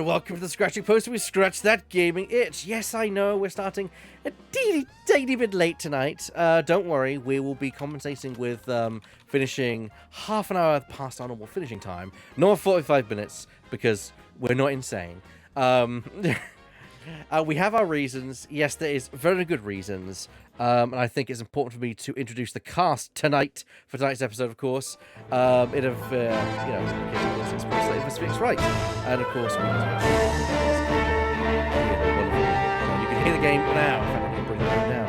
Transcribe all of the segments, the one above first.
welcome to the Scratching Post. We scratch that gaming itch. Yes, I know we're starting a teeny bit late tonight. Don't worry, we will be compensating with finishing half an hour past our normal finishing time. Not 45 minutes, because we're not insane. We have our reasons. Yes, there is very good reasons. And I think it's important for me to introduce the cast tonight for tonight's episode, of course. Because of course, it's Wright. And of course, you can hear the game now. In fact, I'm going to bring the game down.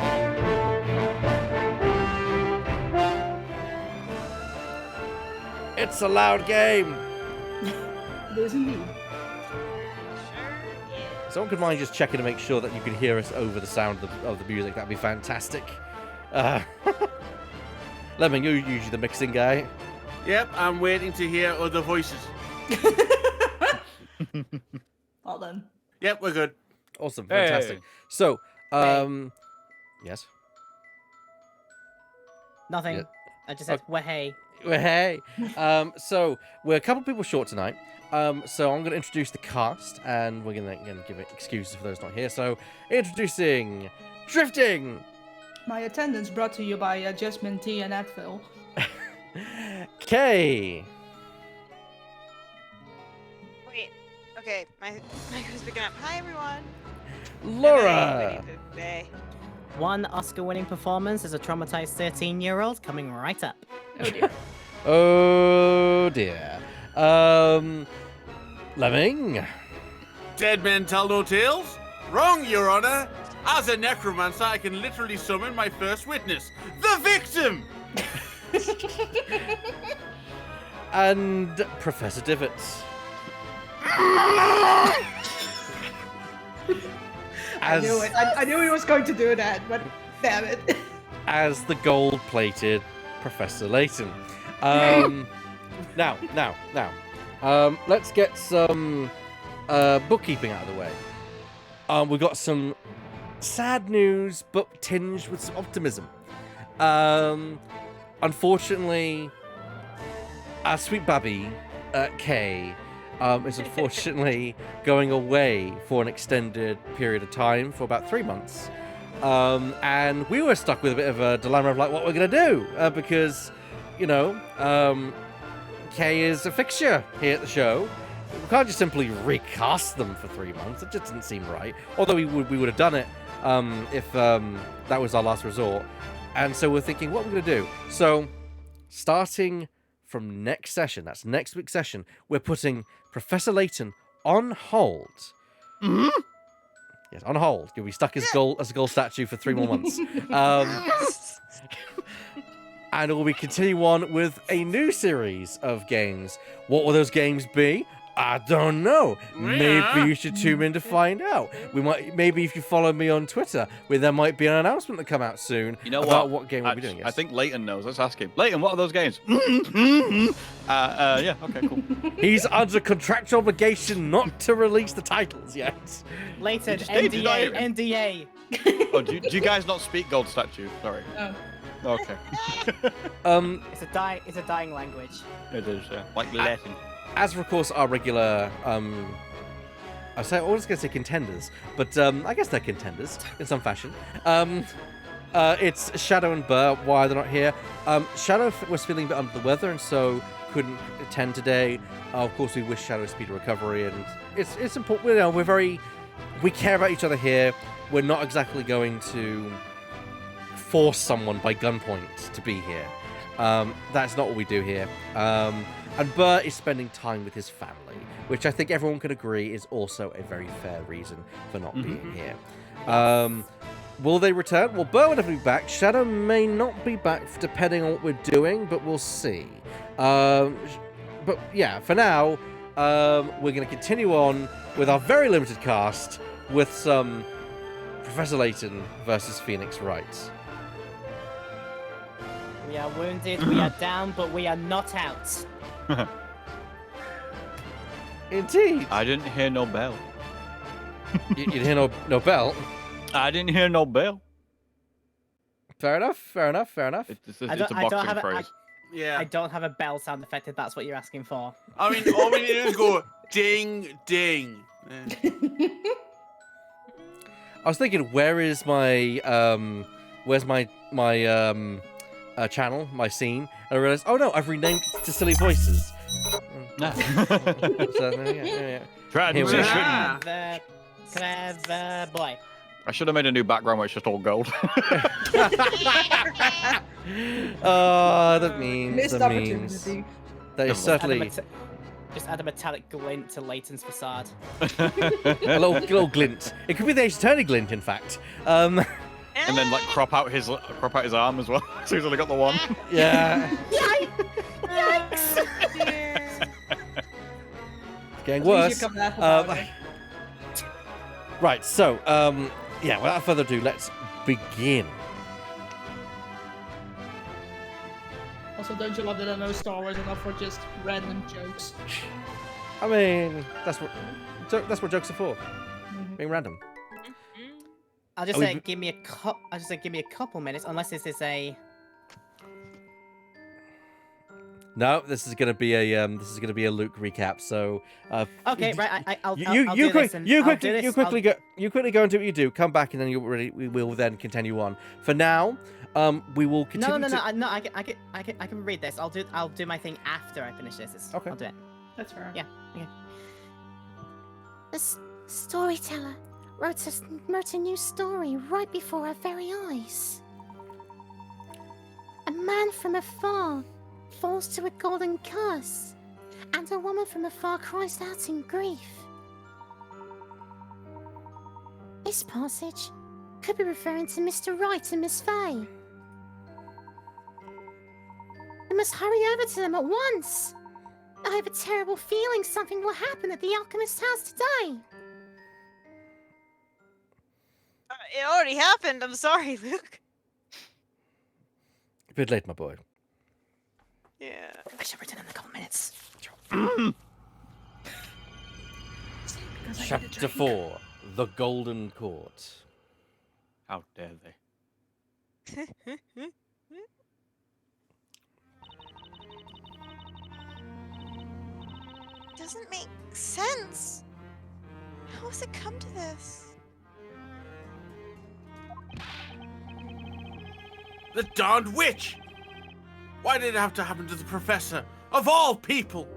It's a loud game. It is indeed. Someone could mind just checking to make sure that you can hear us over the sound of the music. That'd be fantastic. Lemon, you're usually the mixing guy. Yep, I'm waiting to hear other voices. Well done. Yep, we're good. Awesome, fantastic. Hey. So, yes? Nothing. Yeah. I just said, well, hey. Well, hey. So, we're a couple people short tonight. So I'm going to introduce the cast, and we're going to give it excuses for those not here. So, introducing Drifting! My attendance brought to you by Jasmine T and Advil. Kay! Wait, okay, my who's picking up. Hi, everyone. Laura! One Oscar-winning performance as a traumatized 13-year-old coming right up. Oh dear. Oh dear. Lemming? Dead men tell no tales? Wrong, Your Honor. As a necromancer, I can literally summon my first witness, the victim! And Professor Divots. I knew it. I knew he was going to do that, but damn it. As the gold-plated Professor Layton. Now, let's get some bookkeeping out of the way. We've got some sad news, but tinged with some optimism. Unfortunately, our sweet babby, Kay, is unfortunately going away for an extended period of time, for about 3 months. And we were stuck with a bit of a dilemma of like what we're going to do, because, Kay is a fixture here at the show. We can't just simply recast them for 3 months. It just didn't seem right. Although we would have done it if that was our last resort. And so we're thinking, what are we going to do? So, starting from next session, that's next week's session, we're putting Professor Layton on hold. Mm-hmm. Yes, on hold. You'll be stuck as a gold statue for 3 more months. And we'll continue on with a new series of games. What will those games be? I don't know. Maybe you should tune in to find out. Maybe if you follow me on Twitter, there might be an announcement that come out soon about what game we'll be doing. Yes. I think Layton knows. Let's ask him. Layton, what are those games? Yeah, okay, cool. He's under contractual obligation not to release the titles yet. Layton, NDA. Oh, do you guys not speak gold statue? Sorry. Oh. Okay. It's a dying language. It is, yeah. Like Latin. As for, of course, our regular, I was going to say contenders, but I guess they're contenders in some fashion. It's Shadow and Burr. Why they're not here? Shadow was feeling a bit under the weather, and so couldn't attend today. Of course, we wish Shadow a speedy recovery, and it's important. We care about each other here. We're not exactly going to force someone by gunpoint to be here. That's not what we do here. And Burr is spending time with his family, which I think everyone can agree is also a very fair reason for not being here. Will they return? Well, Burr will definitely be back. Shadow may not be back depending on what we're doing, but we'll see. But yeah, for now, we're going to continue on with our very limited cast with some Professor Layton versus Phoenix Wright. We are wounded, we are down, but we are not out. Indeed. I didn't hear no bell. You didn't hear no bell? I didn't hear no bell. Fair enough. It's a boxing phrase. Yeah. I don't have a bell sound effect if that's what you're asking for. I mean, all we need to do is go ding, ding. I was thinking, where's my channel, my scene? And I realized, oh no, I've renamed it to Silly Voices. So, yeah. Transition. Clever boy. I should have made a new background where it's just all gold. Oh, the memes, Missed the memes. opportunity. That is certainly Just add a metallic glint to Layton's facade. a little glint. It could be the Ace Attorney glint, in fact. And then like crop out his arm as well. So he's only got the one. Yeah. Yikes! It's getting At least worse. you come laugh about it. Right, so, yeah, without further ado, let's begin. Also, don't you love that I know Star Wars enough for just random jokes? I mean, that's what jokes are for. Being random. I'll just Oh, say, we've- give me a couple minutes, unless this is a. No, this is gonna be a Luke recap. So, Okay, right. I'll do you this. And I'll do this. quickly go and do what you do. Come back, and then we will then continue on. For now, we will continue. No. I can read this. I'll do my thing after I finish this. Okay. I'll do it. That's fair. Yeah. Okay. The storyteller wrote a new story right before our very eyes. A man from afar falls to a golden curse, and a woman from afar cries out in grief. This passage could be referring to Mr. Wright and Miss Fey. We must hurry over to them at once. I have a terrible feeling something will happen at the alchemist's house today. It already happened. I'm sorry, Luke. A bit late, my boy. Yeah. I should return in a couple minutes. Chapter 4: The Golden Court. How dare they? Doesn't make sense. How has it come to this? The darned witch! Why did it have to happen to the professor? Of all people!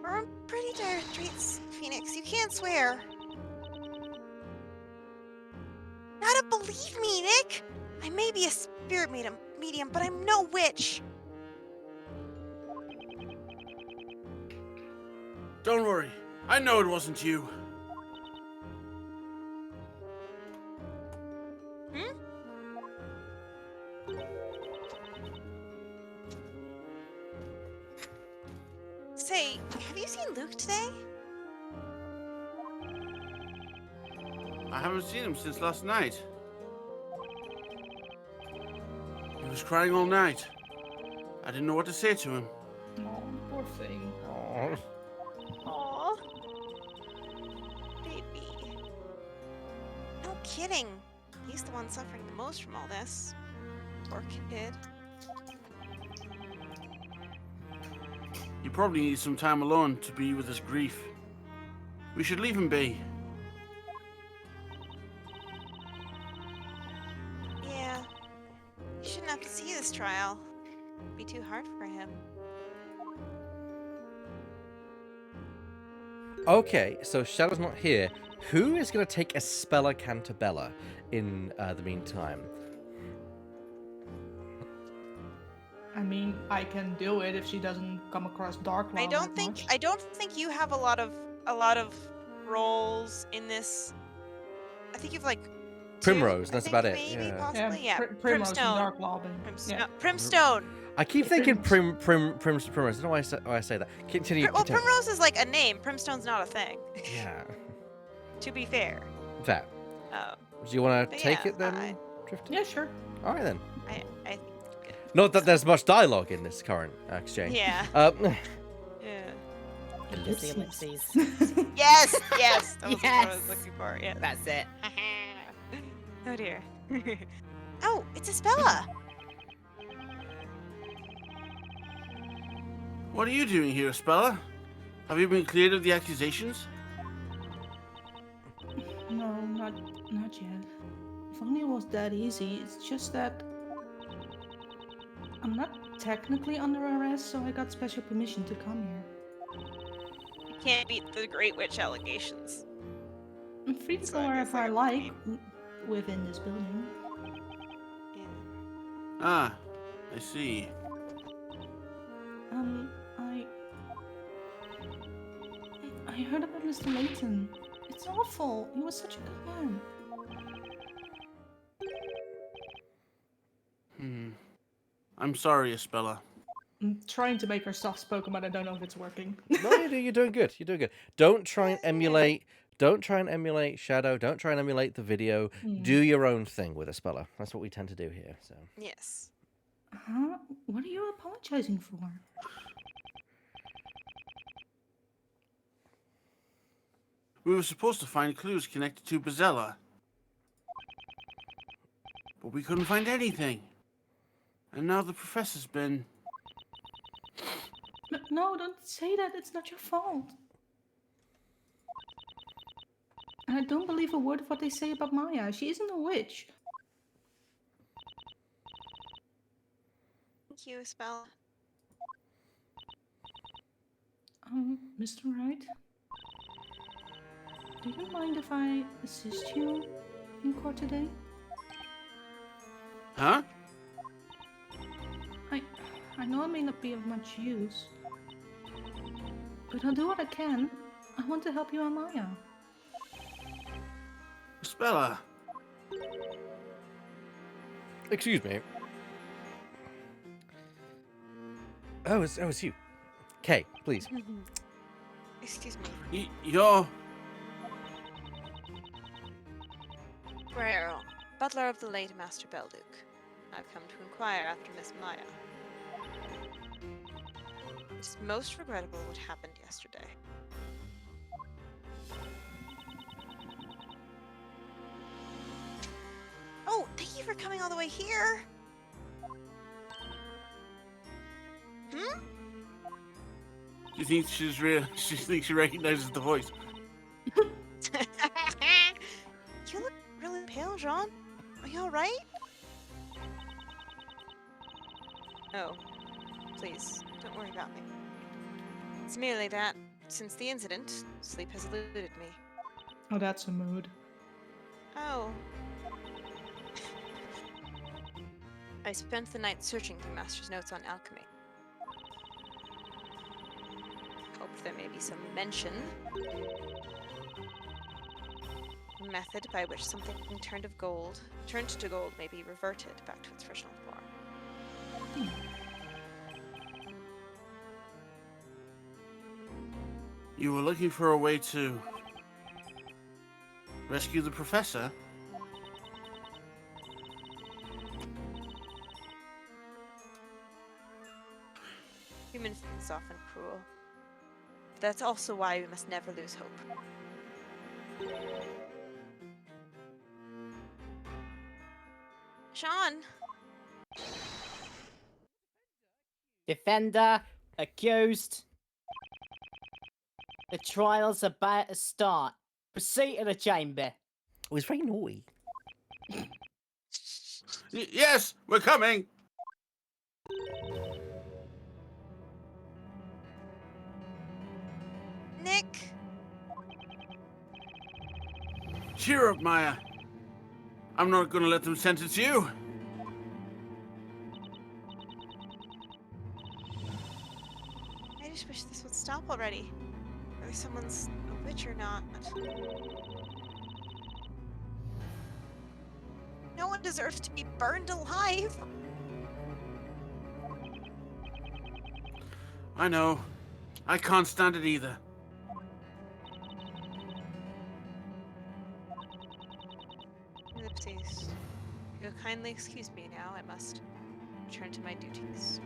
We're on pretty dire streets, Phoenix. You can't swear. Gotta believe me, Nick! I may be a spirit medium, but I'm no witch. Don't worry. I know it wasn't you. Say, have you seen Luke today? I haven't seen him since last night. He was crying all night. I didn't know what to say to him. Oh, poor thing. Aww. Aww. Baby. No kidding. He's the one suffering the most from all this. Poor kid. He probably needs some time alone to be with his grief. We should leave him be. Yeah. He shouldn't have to see this trial. It'd be too hard for him. Okay, so Shadow's not here. Who is going to take Espella Cantabella in the meantime? I mean, I can do it if she doesn't come across Dark Law. I don't think you have a lot of roles in this. I think you've like Primrose, two, that's I about think, it. Maybe, Yeah. possibly. Yeah. Primrose and Primstone. Dark Law. Primstone. I keep thinking Primrose. I don't know why I say that. Continue. Well, Primrose is like a name. Primstone's not a thing. Yeah. To be fair. Fair. Do you want to But take yeah, it then, Drifter? Yeah, sure. All right then. I Not that there's much dialogue in this current exchange. yeah. Yeah. Ellipses. Yes, yes. That was what I Yes. was looking for. Yeah. That's it. Oh dear. Oh, it's Espella. What are you doing here, Espella? Have you been cleared of the accusations? No, not yet. If only it was that easy. It's just that I'm not technically under arrest, so I got special permission to come here. Can't beat the Great Witch allegations. I'm free to So go I guess wherever I I got like paid. within this building. Yeah. Ah, I see. I heard about Mr. Layton. It's awful. He was such a good man. I'm sorry, Isabella. I'm trying to make her soft-spoken, but I don't know if it's working. No, you're doing good. You're doing good. Don't try and emulate. Don't try and emulate Shadow. Don't try and emulate the video. Do your own thing with Isabella. That's what we tend to do here. So. Yes. Huh? What are you apologizing for? We were supposed to find clues connected to Bazella. But we couldn't find anything. And now the professor's been... No, don't say that. It's not your fault. And I don't believe a word of what they say about Maya. She isn't a witch. Thank you, Isabella. Mr. Wright? Do you mind if I assist you in court today? Huh? I know it may not be of much use, but I'll do what I can. I want to help you and Maya. Isabella. Excuse me. Oh, it's you. Kay, please. Excuse me. You're... Guerrero, butler of the late Master Belduke. I've come to inquire after Miss Maya. It's most regrettable what happened yesterday. Oh, thank you for coming all the way here! Hmm? Do you think she's real? She thinks she recognizes the voice. You look really pale, Jean. Are you alright? Oh, please, don't worry about me. It's merely that, since the incident, sleep has eluded me. Oh, that's a mood. Oh. I spent the night searching through Master's notes on alchemy. Hoped there may be some mention. A method by which something turned to gold may be reverted back to its original form. You were looking for a way to... rescue the professor? Human fate is often cruel. But that's also why we must never lose hope. Sean! Defender, accused. The trial's about to start. Proceed to the chamber. Oh, it's very naughty. Yes, we're coming! Nick! Cheer up, Maya. I'm not gonna let them sentence you. I just wish this would stop already. Whether someone's a witch or not. No one deserves to be burned alive! I know. I can't stand it either. Ellipses. You'll kindly excuse me now. I must return to my duties.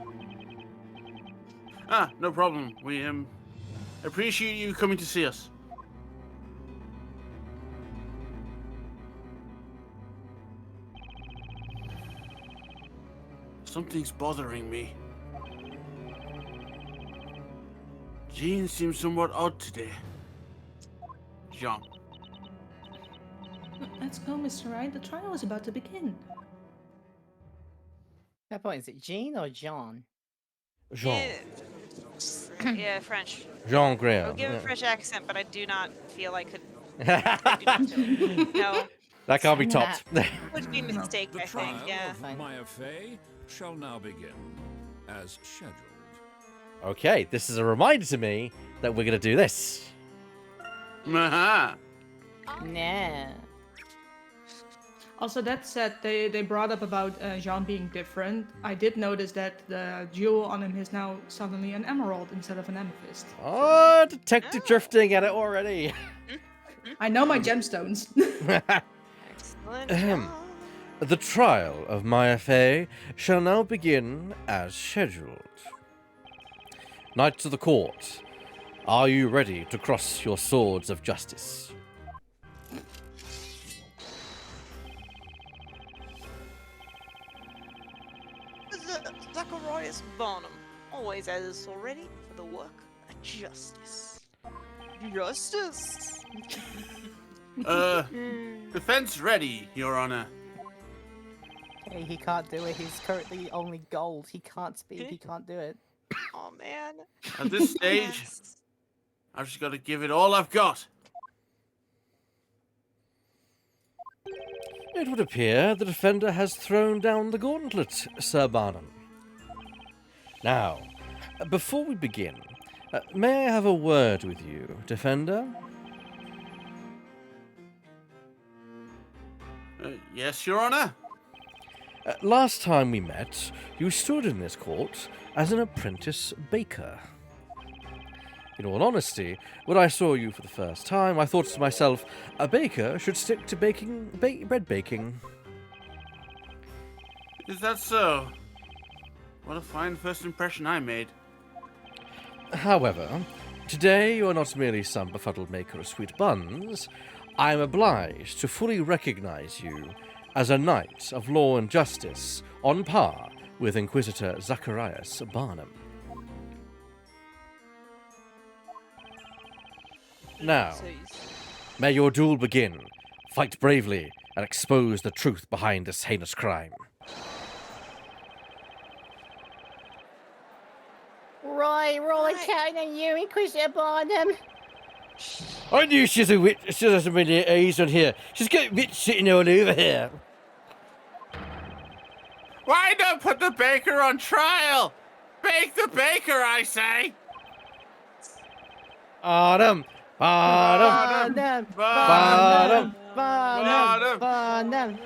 Ah, no problem. We, appreciate you coming to see us. Something's bothering me. Jean seems somewhat odd today. Jean. Let's go, Mr. Wright. The trial is about to begin. Fair point. Is it Jean or John? Jean. Yeah, French. Jean I'll Graham. give a Yeah. French accent, but I do not feel I could. I do not feel it. No, That can't be topped. would be a mistake, The I trial think. Yeah. of Maya Fey shall now begin, as scheduled. Okay, this is a reminder to me that we're going to do this. Aha. Nah. Also, that said, they brought up about Jean being different. I did notice that the jewel on him is now suddenly an emerald instead of an amethyst. Oh, detective drifting at it already. I know my gemstones. Excellent. Ahem. job. The trial of Maya Fey shall now begin as scheduled. Knights of the court, are you ready to cross your swords of justice? Zacharias Barnum, always as ready for the work of justice. Justice. Defense ready, Your Honor. Hey, he can't do it. He's currently only gold. He can't speak. He can't do it. Oh man. At this stage, Yes. I've just got to give it all I've got. It would appear the defender has thrown down the gauntlet, Sir Barnum. Now, before we begin, may I have a word with you, defender? Yes, Your Honor. Last time we met, you stood in this court as an apprentice baker. In all honesty, when I saw you for the first time, I thought to myself, a baker should stick to baking, bread baking. Is that so? What a fine first impression I made. However, today you are not merely some befuddled maker of sweet buns. I am obliged to fully recognize you as a knight of law and justice, on par with Inquisitor Zacharias Barnum. Now, may your duel begin. Fight bravely and expose the truth behind this heinous crime. Right, rolling counting on you, Inquisitor Barnum. I knew she's a witch. She doesn't really ease on here. She's got witch sitting all over here. Why not put the baker on trial? Bake the baker, I say. Barnum! Barnum! Barnum! Barnum! Barnum! Barnum!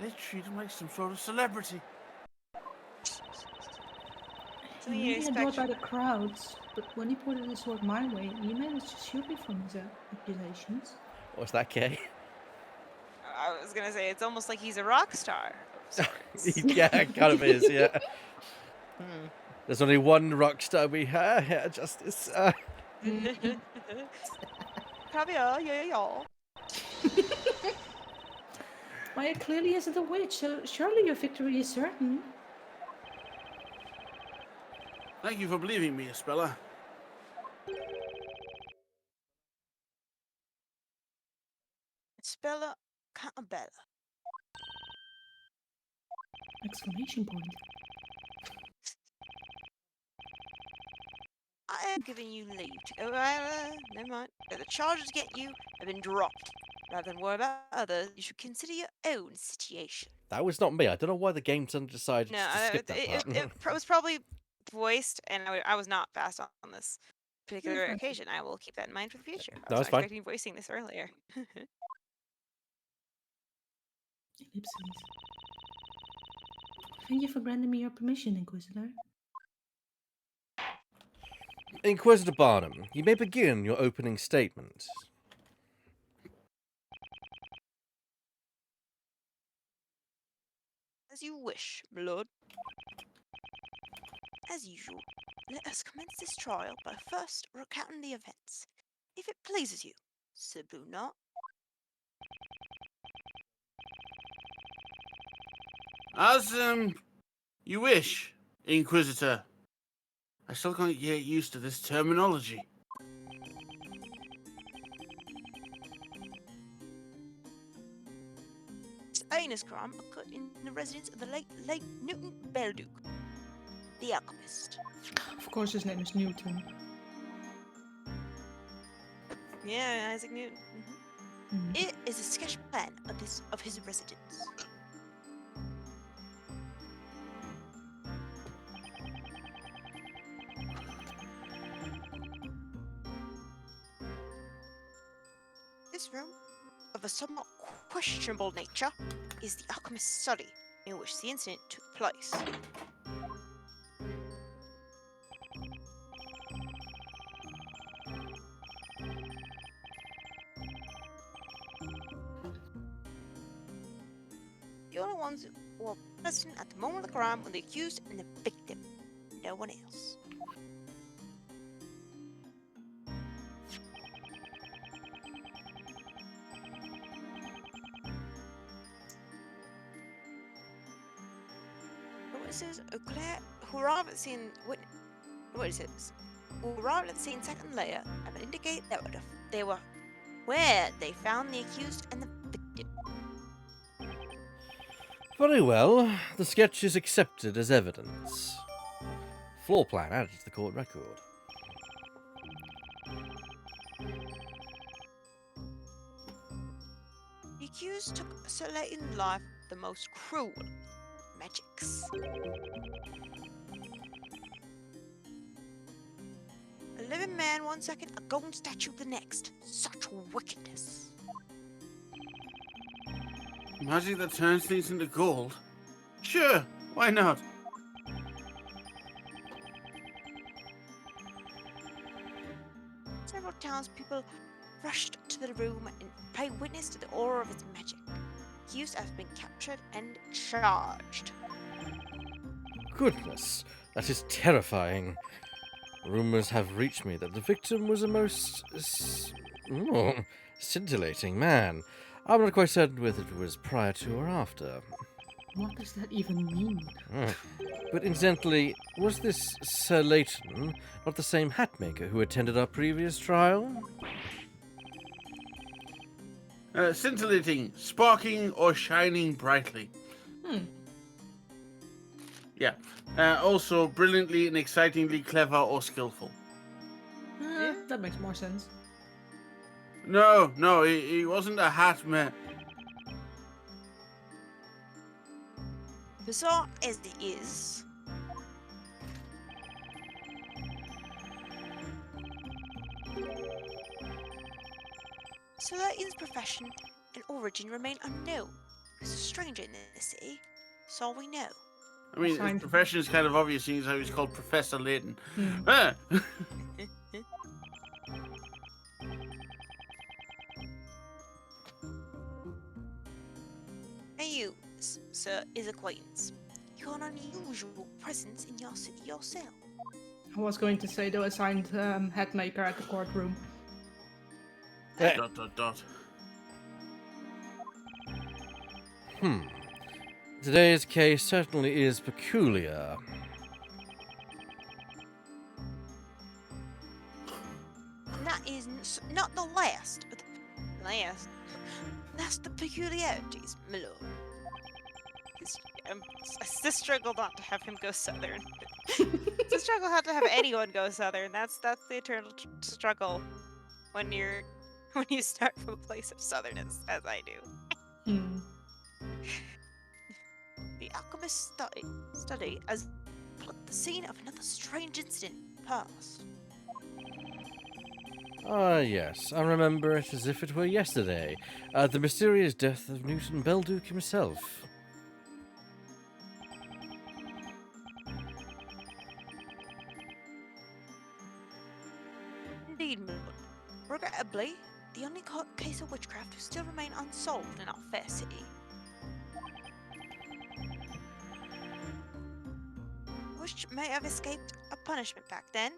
They treat him like some sort of celebrity. So you He adored by expect- the crowds, but when he pointed his sword my way, he managed to shield me from his accusations. What's that, Kay? I was gonna say it's almost like he's a rock star. of sorts. Yeah, kind of is, yeah. Hmm. There's only one rock star we have here, Justice. Caviar, yeah. Maya clearly isn't a witch, so surely your victory is certain. Thank you for believing me, Espella. Spella Cantabella. Exclamation point. I am giving you leave to go. Never mind. The charges against you have been dropped. Rather than worry about others, you should consider your own situation. That was not me. I don't know why the game suddenly decided No, to skip that part. it was probably voiced, and I was not fast on this particular fine. occasion. I will keep that in mind for the future. I No, was it's fine. expecting voicing this earlier. Ellipses. Thank you for granting me your permission, Inquisitor. Inquisitor Barnum, you may begin your opening statement. As you wish, my lord. As usual, let us commence this trial by first recounting the events. If it pleases you, Sir Blue Knot. As, you wish, Inquisitor. I still can't get used to this terminology. heinous crime occurred in the residence of the late Newton Belduke, the alchemist. Of course, his name is Newton. Yeah, Isaac Newton. Mhm. It is a sketch plan of his residence. This room, of a somewhat questionable nature, is the alchemist's study, in which the incident took place. The only ones who were present at the moment of the crime were the accused and the victim. No one else. Witnesses who arrived at the scene witnesses who arrived at the scene second later and indicate that they were where they found the accused and the victim. Very well. The sketch is accepted as evidence. Floor plan added to the court record. The accused took Sir Layton's life with the most cruel magics. A living man 1 second, a golden statue the next. Such wickedness. Magic that turns things into gold? Sure, why not? Several townspeople rushed to the room and paid witness to the aura of its magic. The accused has been captured and charged. Goodness, that is terrifying. Rumors have reached me that the victim was a most scintillating man. I'm not quite certain whether it was prior to or after. What does that even mean? But incidentally, was this Sir Layton not the same hatmaker who attended our previous trial? Scintillating, sparking, or shining brightly. Yeah. Also, brilliantly and excitingly clever or skillful. That makes more sense. No, he wasn't a hat man. Bizarre as it is, Sir Layton's profession and origin remain unknown. He's a stranger in the city, that's all we know. I mean, Fine. his profession is kind of obvious, seeing as how he's called Professor Layton. Hmm. Ah. And you, sir, is acquaintance. You're an unusual presence in your city yourself. I was going to say the assigned head maker at the courtroom. Dot, dot, dot. Today's case certainly is peculiar. And that is not the last, but the last. That's the peculiarities, my lord. It's the struggle not to have him go southern. It's a struggle not to have anyone go southern. That's the eternal struggle when you start from a place of southernness, as I do. Hmm. The alchemist study as the scene of another strange incident past. Ah, yes, I remember it as if it were yesterday. The mysterious death of Newton Belduke himself. Indeed, my lord. Regrettably, the only case of witchcraft who still remain unsolved in our fair city. Which may have escaped a punishment back then.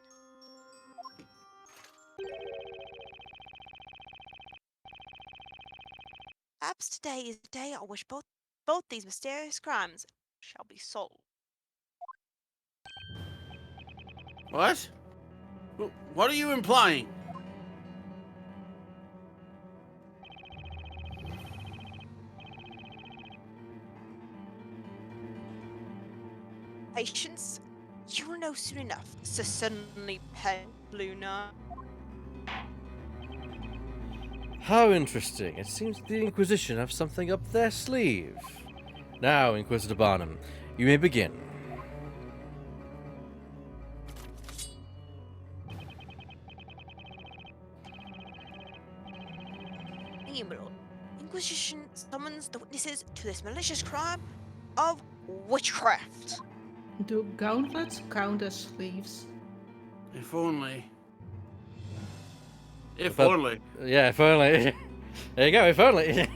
Perhaps today is the day on which both these mysterious crimes shall be solved. What? What are you implying? Patience, you will know soon enough. So suddenly, pet Luna. How interesting. It seems the Inquisition have something up their sleeve. Now, Inquisitor Barnum, you may begin. Thank you, my lord. Inquisition summons the witnesses to this malicious crime of witchcraft. Do gauntlets count as sleeves? If only. If But- only. Yeah, if only. There you go, if only.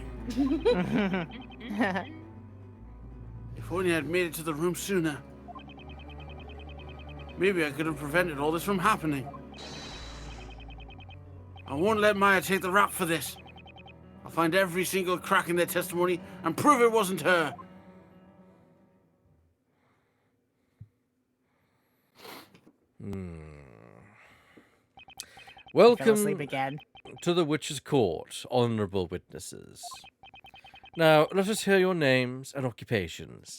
If only I'd made it to the room sooner. Maybe I could have prevented all this from happening. I won't let Maya take the rap for this. I'll find every single crack in their testimony and prove it wasn't her. Fell asleep Welcome again. to the Witch's Court, honourable witnesses. Now, let us hear your names and occupations.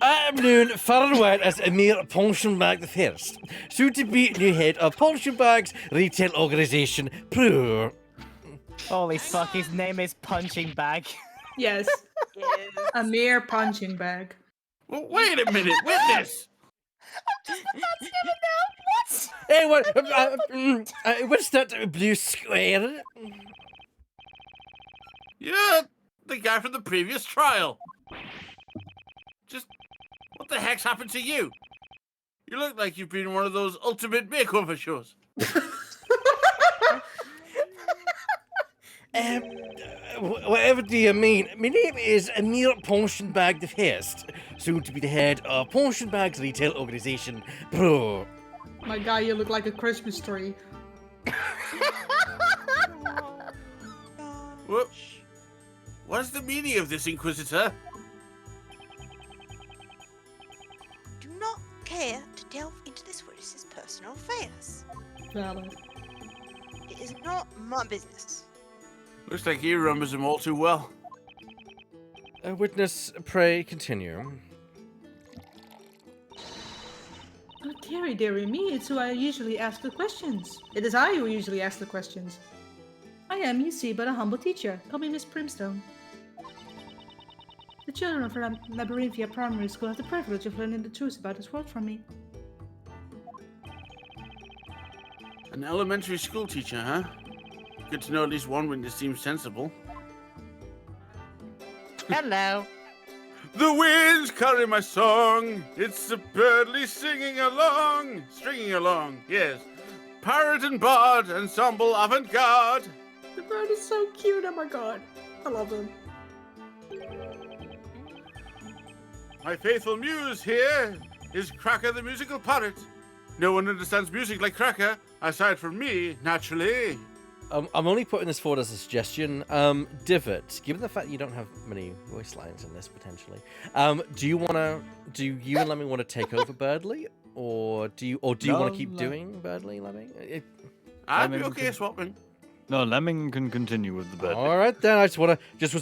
I am known far and wide as Emir Ponchenbag the First, soon to be new head of Ponchenbag's retail organisation, Pro. Holy fuck, his name is Punching Bag. Yes, Yes. a mere punching bag. Well, wait a minute, witness! Hey, what? What's that blue square? You're the guy from the previous trial. Just, what the heck's happened to you? You look like you've been in one of those ultimate makeover shows. Whatever do you mean? My name is Emir Ponchenbag the First, soon to be the head of Ponchenbag's retail organisation, Pro. My guy, you look like a Christmas tree. What is the meaning of this, Inquisitor? Do not care to delve into this witness's personal affairs. Valid. It is not my business. Looks like he remembers him all too well. Witness, pray continue. Oh, dearie me, it's who I usually ask the questions. It is I who usually ask the questions. I am, you see, but a humble teacher. Call me Miss Primstone. The children of Labyrinthia Primary School have the privilege of learning the truth about this world from me. An elementary school teacher, huh? Good to know at least one witness seems sensible. Hello. The winds carry my song. It's a birdly singing along. Stringing along, yes. Parrot and bard, ensemble avant-garde. The bird is so cute, oh my god. I love him. My faithful muse here is Cracker the musical parrot. No one understands music like Cracker, aside from me, naturally. I'm only putting this forward as a suggestion. Divot, given the fact you don't have many voice lines in this potentially, do you and Lemming want to take over Birdly, or do you want to keep doing Birdly, Lemming? I'd be mean, okay swapping. No, Lemming can continue with the bird. All right then. I was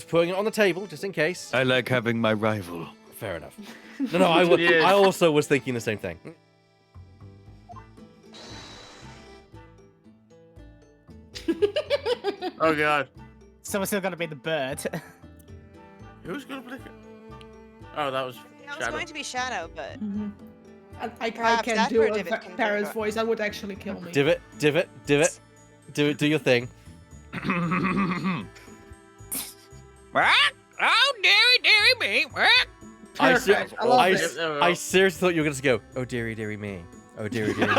putting it on the table just in case. I like having my rival. Fair enough. No, I also was thinking the same thing. Oh god. So we're still gonna be the bird. Who's gonna pick it? Oh, that was Yeah, I was Shadow. going to be Shadow, but I Perhaps can't that do bird a Divot can parrot's do it. voice. That would actually kill me. Divot. Do your thing. Oh, dearie me. Perfect. I love it. I seriously thought you were going to go, oh, dearie me. Oh, dearie me. God,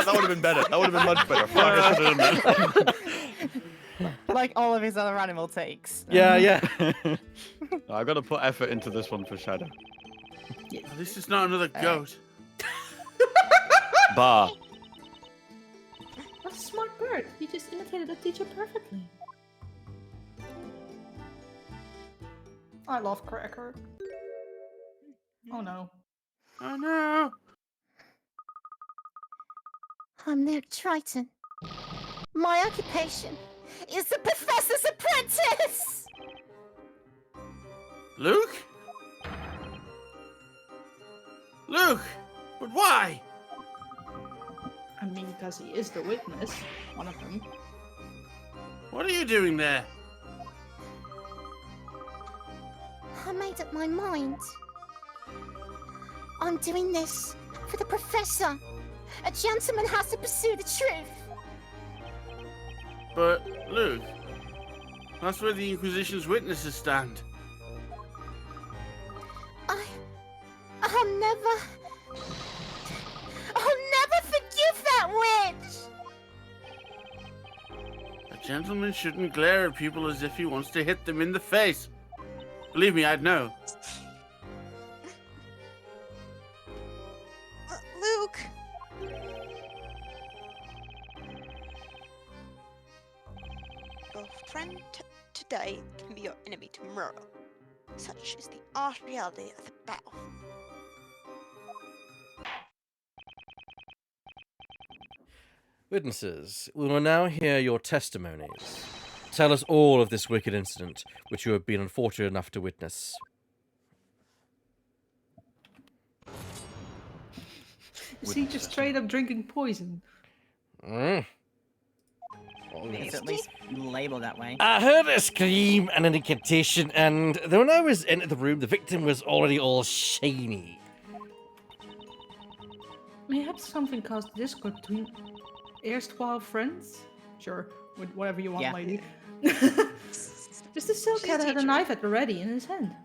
that would have been better. That would have been much better. Fuck, I should have done that. Like all of his other animal takes. Yeah. I got to put effort into this one for Shadow. At least it's not another goat. Bar. What a smart bird. He just imitated the teacher perfectly. I love Cracker. Oh no. Oh no. I'm their Triton. My occupation is the Professor's apprentice! Luke? Luke! But why? I mean, because he is the witness, one of them. What are you doing there? I made up my mind. I'm doing this for the professor. A gentleman has to pursue the truth. But, Luke, that's where the Inquisition's witnesses stand. I'll never forgive that witch! A gentleman shouldn't glare at people as if he wants to hit them in the face. Believe me, I'd know. Luke! Your friend today can be your enemy tomorrow. Such is the harsh reality of the battle. Witnesses, we will now hear your testimonies. Tell us all of this wicked incident, which you have been unfortunate enough to witness. Is he just straight up drinking poison? Mm. It's at least labeled that way. I heard a scream and an incantation, and when I was in the room, the victim was already all shiny. Mayhaps something caused discord between erstwhile friends? Sure, with whatever you want, Yeah. lady. Just the silk She's cat a had a teacher. knife at the ready in his hand.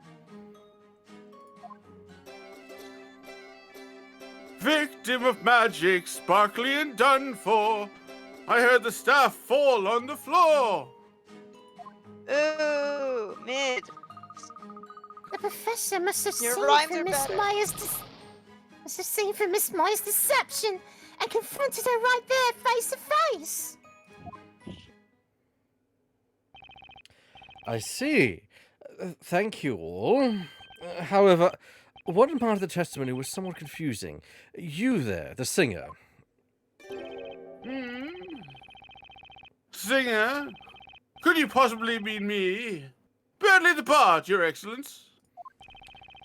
Victim of magic, sparkly and done for. I heard the staff fall on the floor. Ooh, mid. The professor must have Your seen rhymes through are Miss better. Maya's deception and confronted her right there, face to face. I see. Thank you all. However, one part of the testimony was somewhat confusing. You there, the singer. Singer? Could you possibly mean me? Barely the part, Your Excellence.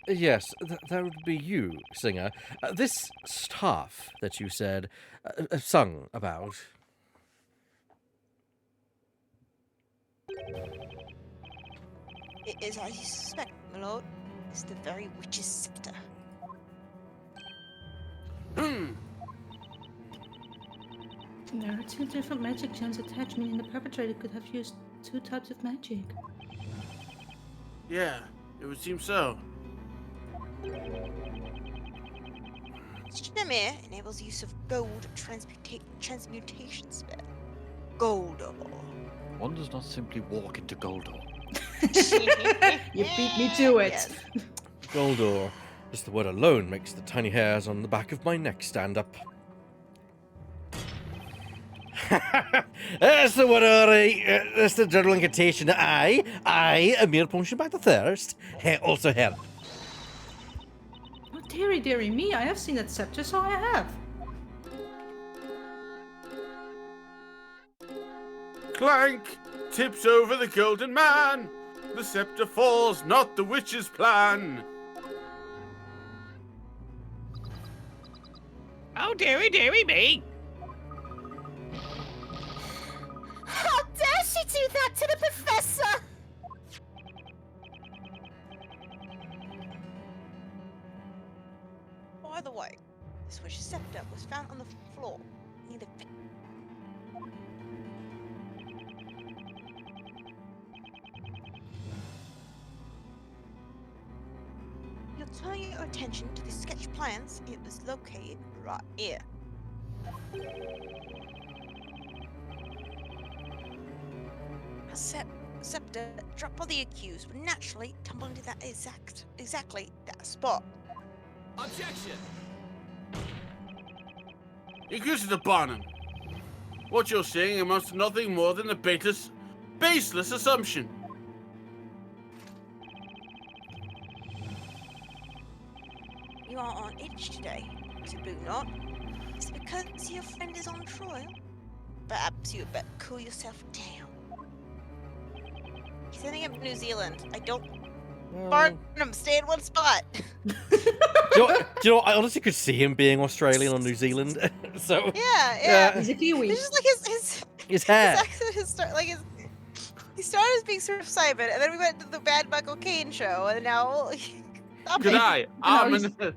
Yes, that would be you, singer. This staff that you said, sung about. It is as you suspect, my lord. It's the very witch's scepter. There are two different magic gems attached, meaning the perpetrator could have used two types of magic. Yeah, it would seem so. Shimmer enables use of gold transmutation spell. Goldor. One does not simply walk into Goldor. You beat me to it. Yes. Goldor. Just the word alone makes the tiny hairs on the back of my neck stand up. That's the word, that's the general incantation. I, a mere punching back the thirst. Also here. Oh, dearie me, I have seen that scepter, so I have. Clank tips over the golden man. The scepter falls, not the witch's plan. Oh, dearie me! How dare she do that to the professor? By the way, this witch's scepter was found on the floor near the You'll turn your attention to the sketch plans. It was located right here. A scepter dropped by the accused would naturally tumble into that exactly that spot. Objection! Inquisitor Barnum, what you're saying amounts to nothing more than a baseless assumption. You are on edge today, Mr. Boonot. Is it because your friend is on trial? Perhaps you had better cool yourself down. He's ending up in New Zealand. I don't Barnum, stay in one spot. Do you know, I honestly could see him being Australian or New Zealand. So Yeah. He's a Kiwi. It's just like his hair. his accent he started as being sort of Simon, and then we went to the Bad Michael Caine show, and now Good eye. I'm an he's a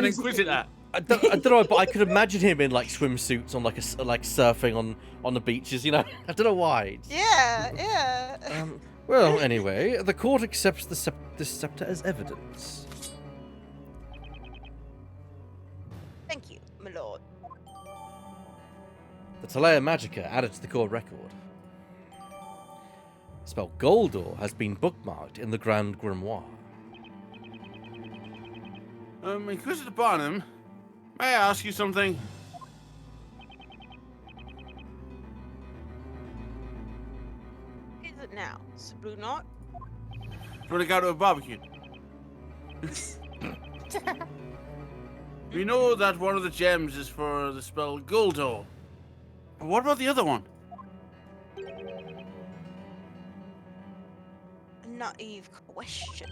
inquisitor. I don't know, but I could imagine him in like swimsuits on like surfing on the beaches. You know, I don't know why. Yeah. Well, anyway, the court accepts this scepter as evidence. Thank you, my lord. The Talea Magica added to the court record. The spell Goldor has been bookmarked in the Grand Grimoire. Inquisitor Barnum, may I ask you something? Is it now, Sabrunot? Do you want to go to a barbecue? We know that one of the gems is for the spell Goldor. But what about the other one? A naive question.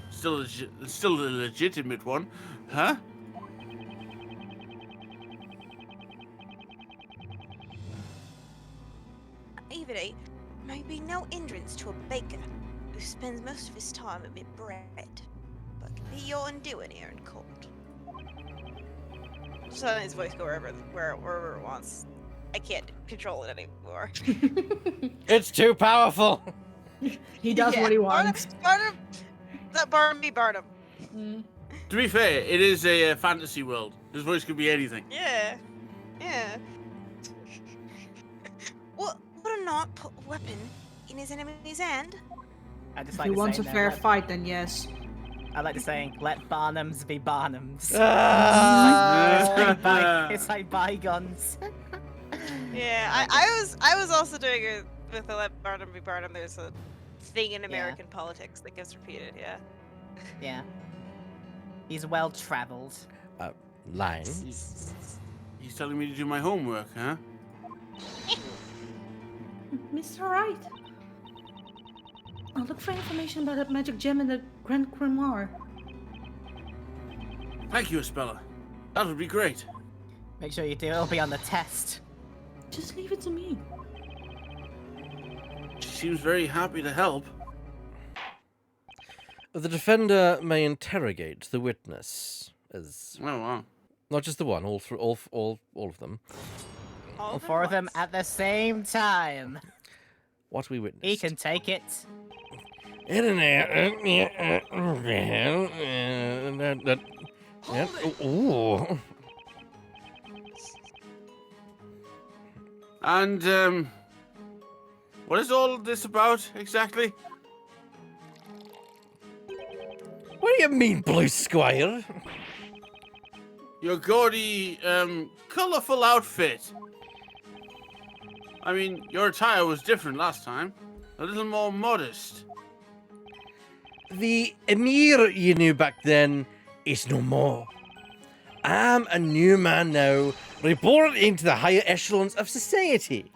Still a legitimate one, huh? Naivety may be no hindrance to a baker who spends most of his time amid bread, but can be your undoing here in court. Just letting his voice go wherever it wants. I can't control it anymore. It's too powerful. He does what he wants. Barnum, that Barnum be Barnum. To be fair, it is a fantasy world. His voice could be anything. Yeah. Would a not put a weapon in his enemy's hand? I just If like he to wants say a that, fair fight, then yes. I like to say, let Barnums be Barnums. Ah! It's like bygones. Yeah, I was also doing it with the let Barnum be Barnum. There's a thing in American politics that gets repeated, yeah. Yeah. He's well traveled. Lying. He's telling me to do my homework, huh? Mr. Wright. I'll look for information about that magic gem in the Grand Grimoire. Thank you, Espella. That would be great. Make sure you do. It'll be on the test. Just leave it to me. She seems very happy to help. The defender may interrogate the witness as Oh, wow. not just the one, all of them. All four of them at the same time. What we witnessed. He can take it. Ooh. And, what is all this about, exactly? What do you mean, Blue Squire? Your gaudy, colorful outfit. I mean, your attire was different last time. A little more modest. The Emir you knew back then is no more. I'm a new man now, reborn into the higher echelons of society.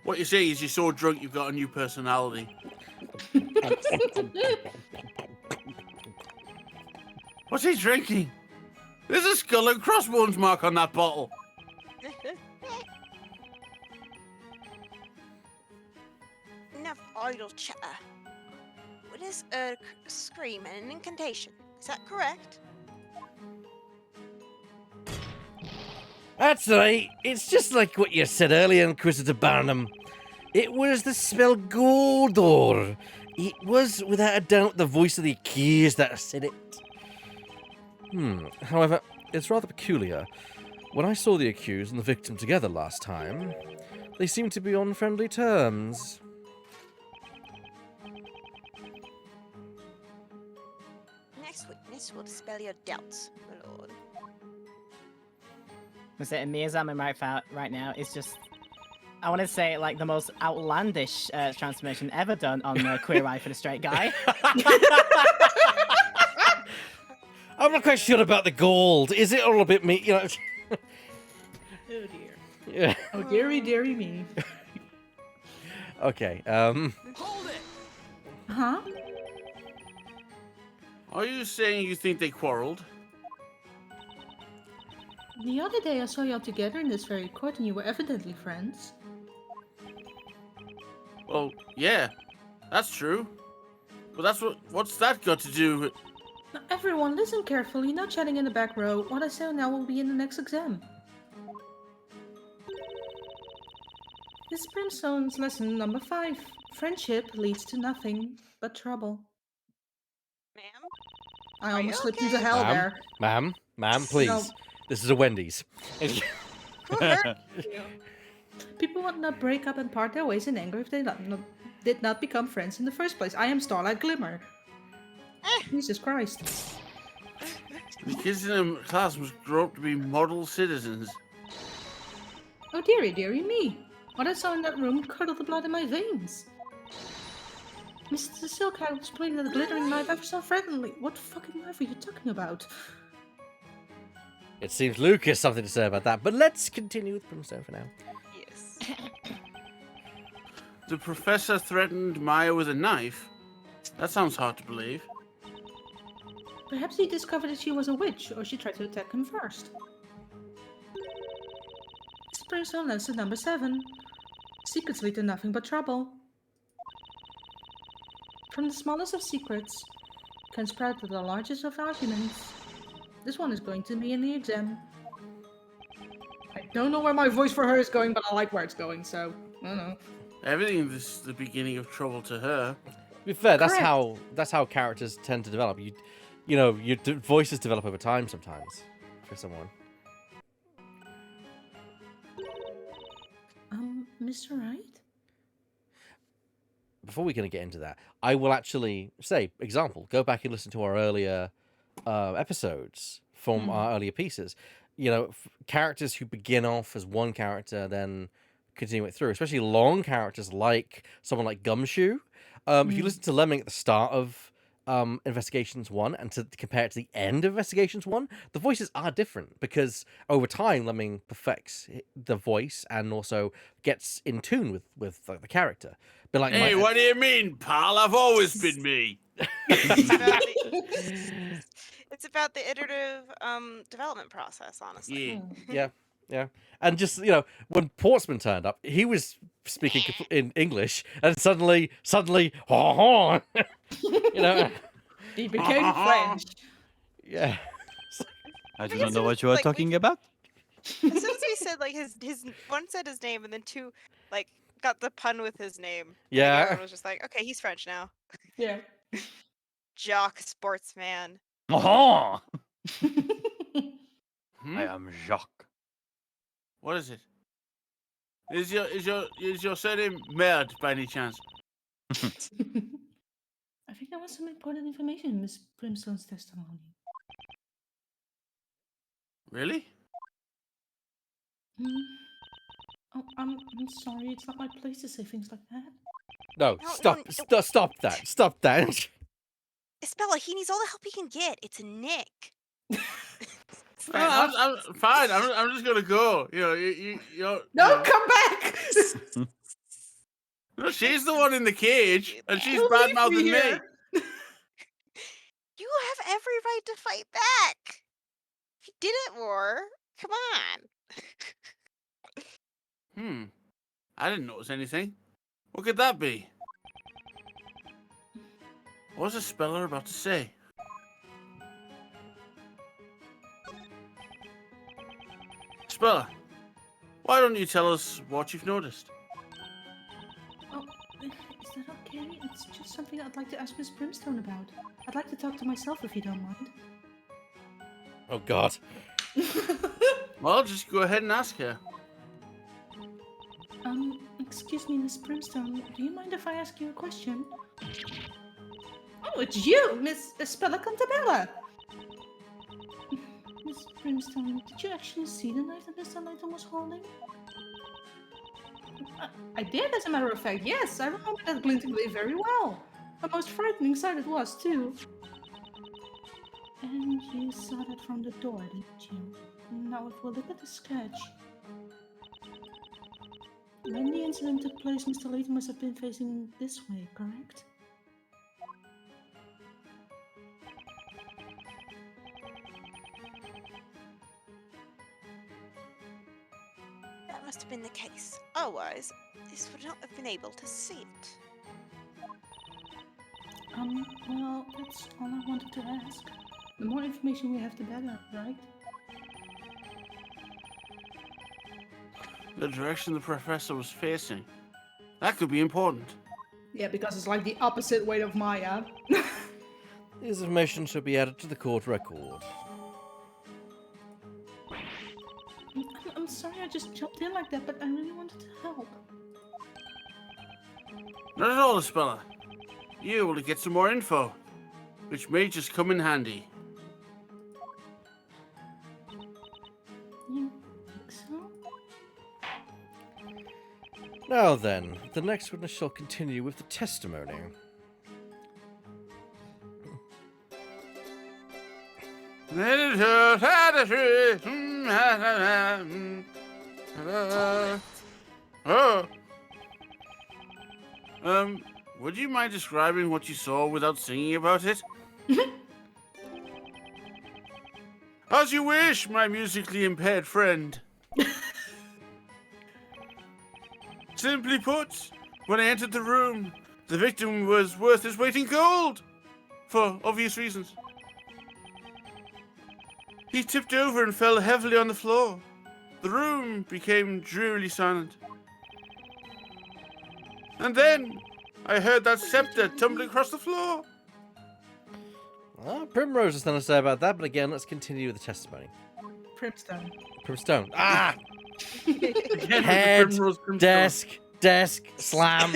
What you say is you're so drunk you've got a new personality. What's he drinking? There's a skull and crossbones mark on that bottle. Enough idle chatter. What is a scream and an incantation? Is that correct? That's right. It's just like what you said earlier, Inquisitor Barnum. It was the spell Goldor. It was, without a doubt, the voice of the accused that said it. However, it's rather peculiar. When I saw the accused and the victim together last time, they seemed to be on friendly terms. Next witness will dispel your doubts, my lord. I'm saying Miyazami right now is just, I want to say, like the most outlandish transformation ever done on Queer Eye for the Straight Guy. I'm not quite sure about the gold. Is it all a bit me? You know. Oh dear. Yeah. Oh dearie, dearie me. Okay. Hold it! Huh? Are you saying you think they quarreled? The other day I saw you all together in this very court and you were evidently friends. Well, yeah, that's true. But what's that got to do with... Now everyone listen carefully, no chatting in the back row. What I say now will be in the next exam. This Brimstone's lesson number 5. Friendship leads to nothing but trouble. Ma'am? I Are you almost slipped into okay? hell there. Ma'am, please. No. This is a Wendy's. Who hurt you? People would not break up and part their ways in anger if they did not become friends in the first place. I am Starlight Glimmer. Jesus Christ. The kids in the class must grow up to be model citizens. Oh dearie, dearie me. What I saw in that room curdled the blood in my veins. Mr. Silkhat was pointing at the glittering knife ever so friendly. What fucking knife are you talking about? It seems Luke has something to say about that, but let's continue with Brimstone for now. Yes. The professor threatened Maya with a knife? That sounds hard to believe. Perhaps he discovered that she was a witch, or she tried to attack him first. This Brimstone lesson number 7. Secrets lead to nothing but trouble. From the smallest of secrets can sprout to the largest of arguments. This one is going to be in the exam. I don't know where my voice for her is going, but I like where it's going, so I don't know. Everything is the beginning of trouble to her. To be fair, that's Correct. how characters tend to develop. You know, your voices develop over time sometimes for someone. Mr. Wright? Before we're going to get into that, I will actually say, example, go back and listen to our earlier episodes from our earlier pieces. You know, characters who begin off as one character, then continue it through, especially long characters like someone like Gumshoe. If you listen to Lemming at the start of Investigations 1 and to compare it to the end of Investigations 1, the voices are different because over time Lemming perfects the voice and also gets in tune with like, the character. But like, Hey, what do you mean, pal? I've always been me. It's about the iterative development process, honestly. Yeah. Yeah. And just, you know, when Portsman turned up, he was speaking in English, and suddenly, you know, He became French. yeah. I do not know what you are talking about. As soon as we said like his one said his name and then two like got the pun with his name. Yeah. Everyone was just like, okay, he's French now. Yeah. Jock sportsman. Oh, Hmm? I am Jacques. What is it? Is your surname Merd by any chance? I think there was some important information in Miss Brimstone's testimony. Really? Oh, I'm sorry. It's not my place to say things like that. No, No, stop that. Stop that. Isabella, he needs all the help he can get. It's a Nick. I'm fine. I'm just gonna go. You know, you know. No, come back! No, she's the one in the cage, and she's Don't bad leave mouthing me. here. You have every right to fight back. If you didn't war, come on. I didn't notice anything. What could that be? What's the speller about to say? Speller, why don't you tell us what you've noticed? Oh, is that okay? It's just something I'd like to ask Miss Brimstone about. I'd like to talk to myself if you don't mind. Oh God. Well, just go ahead and ask her. Excuse me, Miss Brimstone. Do you mind if I ask you a question? Oh, it's you, Miss Spella Cantabella. Miss Brimstone, did you actually see the knife that Mr. Layton was holding? I did, as a matter of fact, yes. I remember that glinting blade very well. A most frightening sight it was, too. And you saw that from the door, didn't you? Now, if we'll look at the sketch. When the incident took place, Mr. Layton must have been facing this way, correct? must have been the case. Otherwise, this would not have been able to see it. Well, that's all I wanted to ask. The more information we have, the better, right? The direction the professor was facing. That could be important. Yeah, because it's like the opposite way of Maya. This information should be added to the court record. I'm sorry I just jumped in like that, but I really wanted to help. Not at all, Espella. You will get some more info, which may just come in handy. You think so? Now then, the next witness shall continue with the testimony. Would you mind describing what you saw without singing about it? As you wish, my musically impaired friend. Simply put, when I entered the room, the victim was worth his weight in gold, for obvious reasons. He tipped over and fell heavily on the floor. The room became drearily silent. And then I heard that scepter tumbling across the floor. Well, Primrose has nothing to say about that, but again, let's continue with the testimony. Primstone. Primstone. Ah! Again, Head, with the primrose brimstone. desk, slam.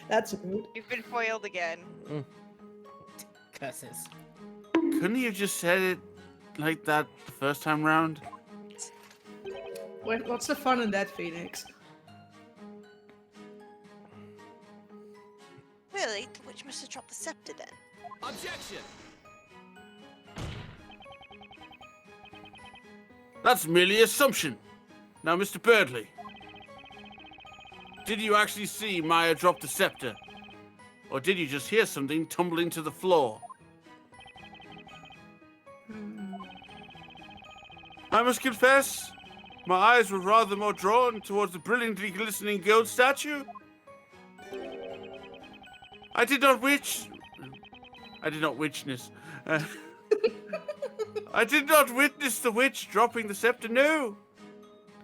That's rude. You've been foiled again. Curses. Couldn't you have just said it like that the first time round? What's the fun in that, Phoenix? Really? The witch must have dropped the scepter then. Objection! That's merely assumption. Now, Mr. Birdley, did you actually see Maya drop the scepter? Or did you just hear something tumbling to the floor? I must confess, my eyes were rather more drawn towards the brilliantly glistening gold statue. I did not witness. I did not witness the witch dropping the scepter, no.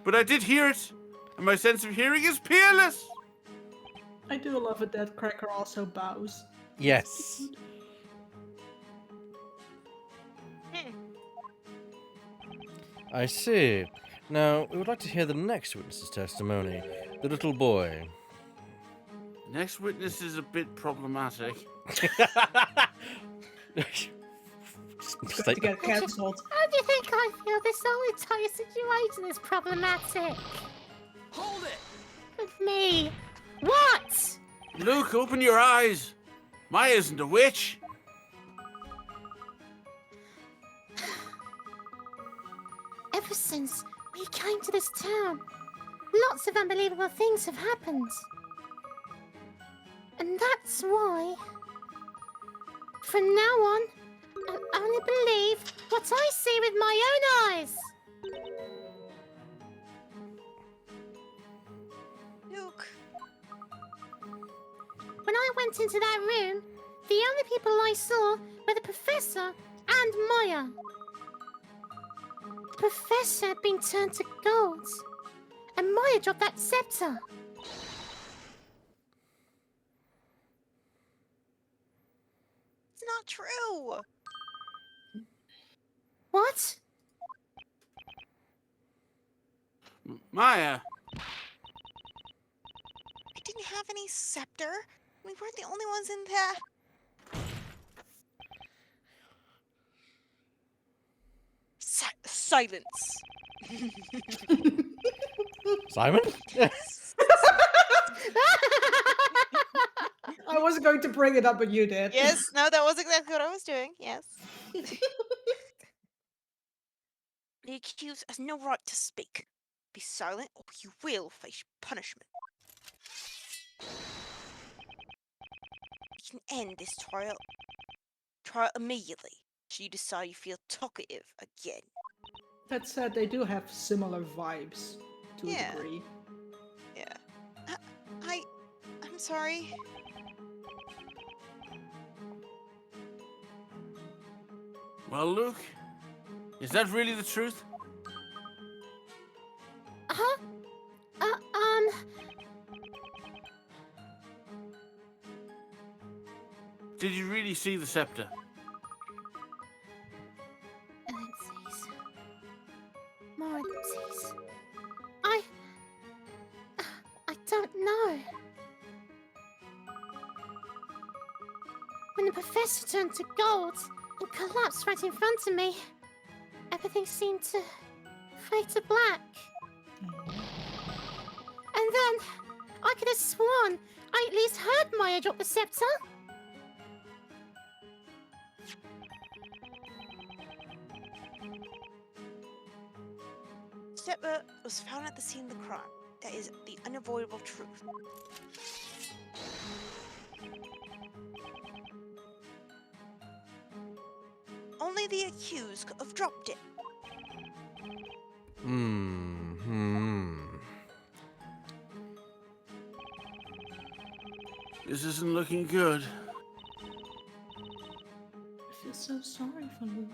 But I did hear it, and my sense of hearing is peerless. I do love it that Cracker also bows. Yes. I see. Now, we would like to hear the next witness's testimony. The little boy. Next witness is a bit problematic. To get cancelled. How do you think I feel? This whole entire situation is problematic. Hold it! With me. What? Luke, open your eyes. Maya isn't a witch. Ever since we came to this town, lots of unbelievable things have happened. And that's why, from now on, I'll only believe what I see with my own eyes. Luke. When I went into that room, the only people I saw were the Professor and Maya. The Professor had been turned to gold, and Maya dropped that scepter. It's not true. What? Maya. I didn't have any scepter. We weren't the only ones in there. Silence. Simon? I wasn't going to bring it up, but you did. Yes, no, that was exactly what I was doing. Yes. The accused has no right to speak. Be silent, or you will face punishment. You can end this trial immediately. Should you decide you feel talkative again? That said, they do have similar vibes. To a Yeah. degree. Yeah. I'm sorry. Well, Luke, is that really the truth? Huh? Did you really see the scepter? Ellipses. More ellipses. I don't know. When the professor turned to gold and collapsed right in front of me, everything seemed to fade to black. And then, I could have sworn I at least heard Maya drop the scepter. Scepter was found at the scene of the crime. That is the unavoidable truth. Only the accused could have dropped it. This isn't looking good. I feel so sorry for Luke.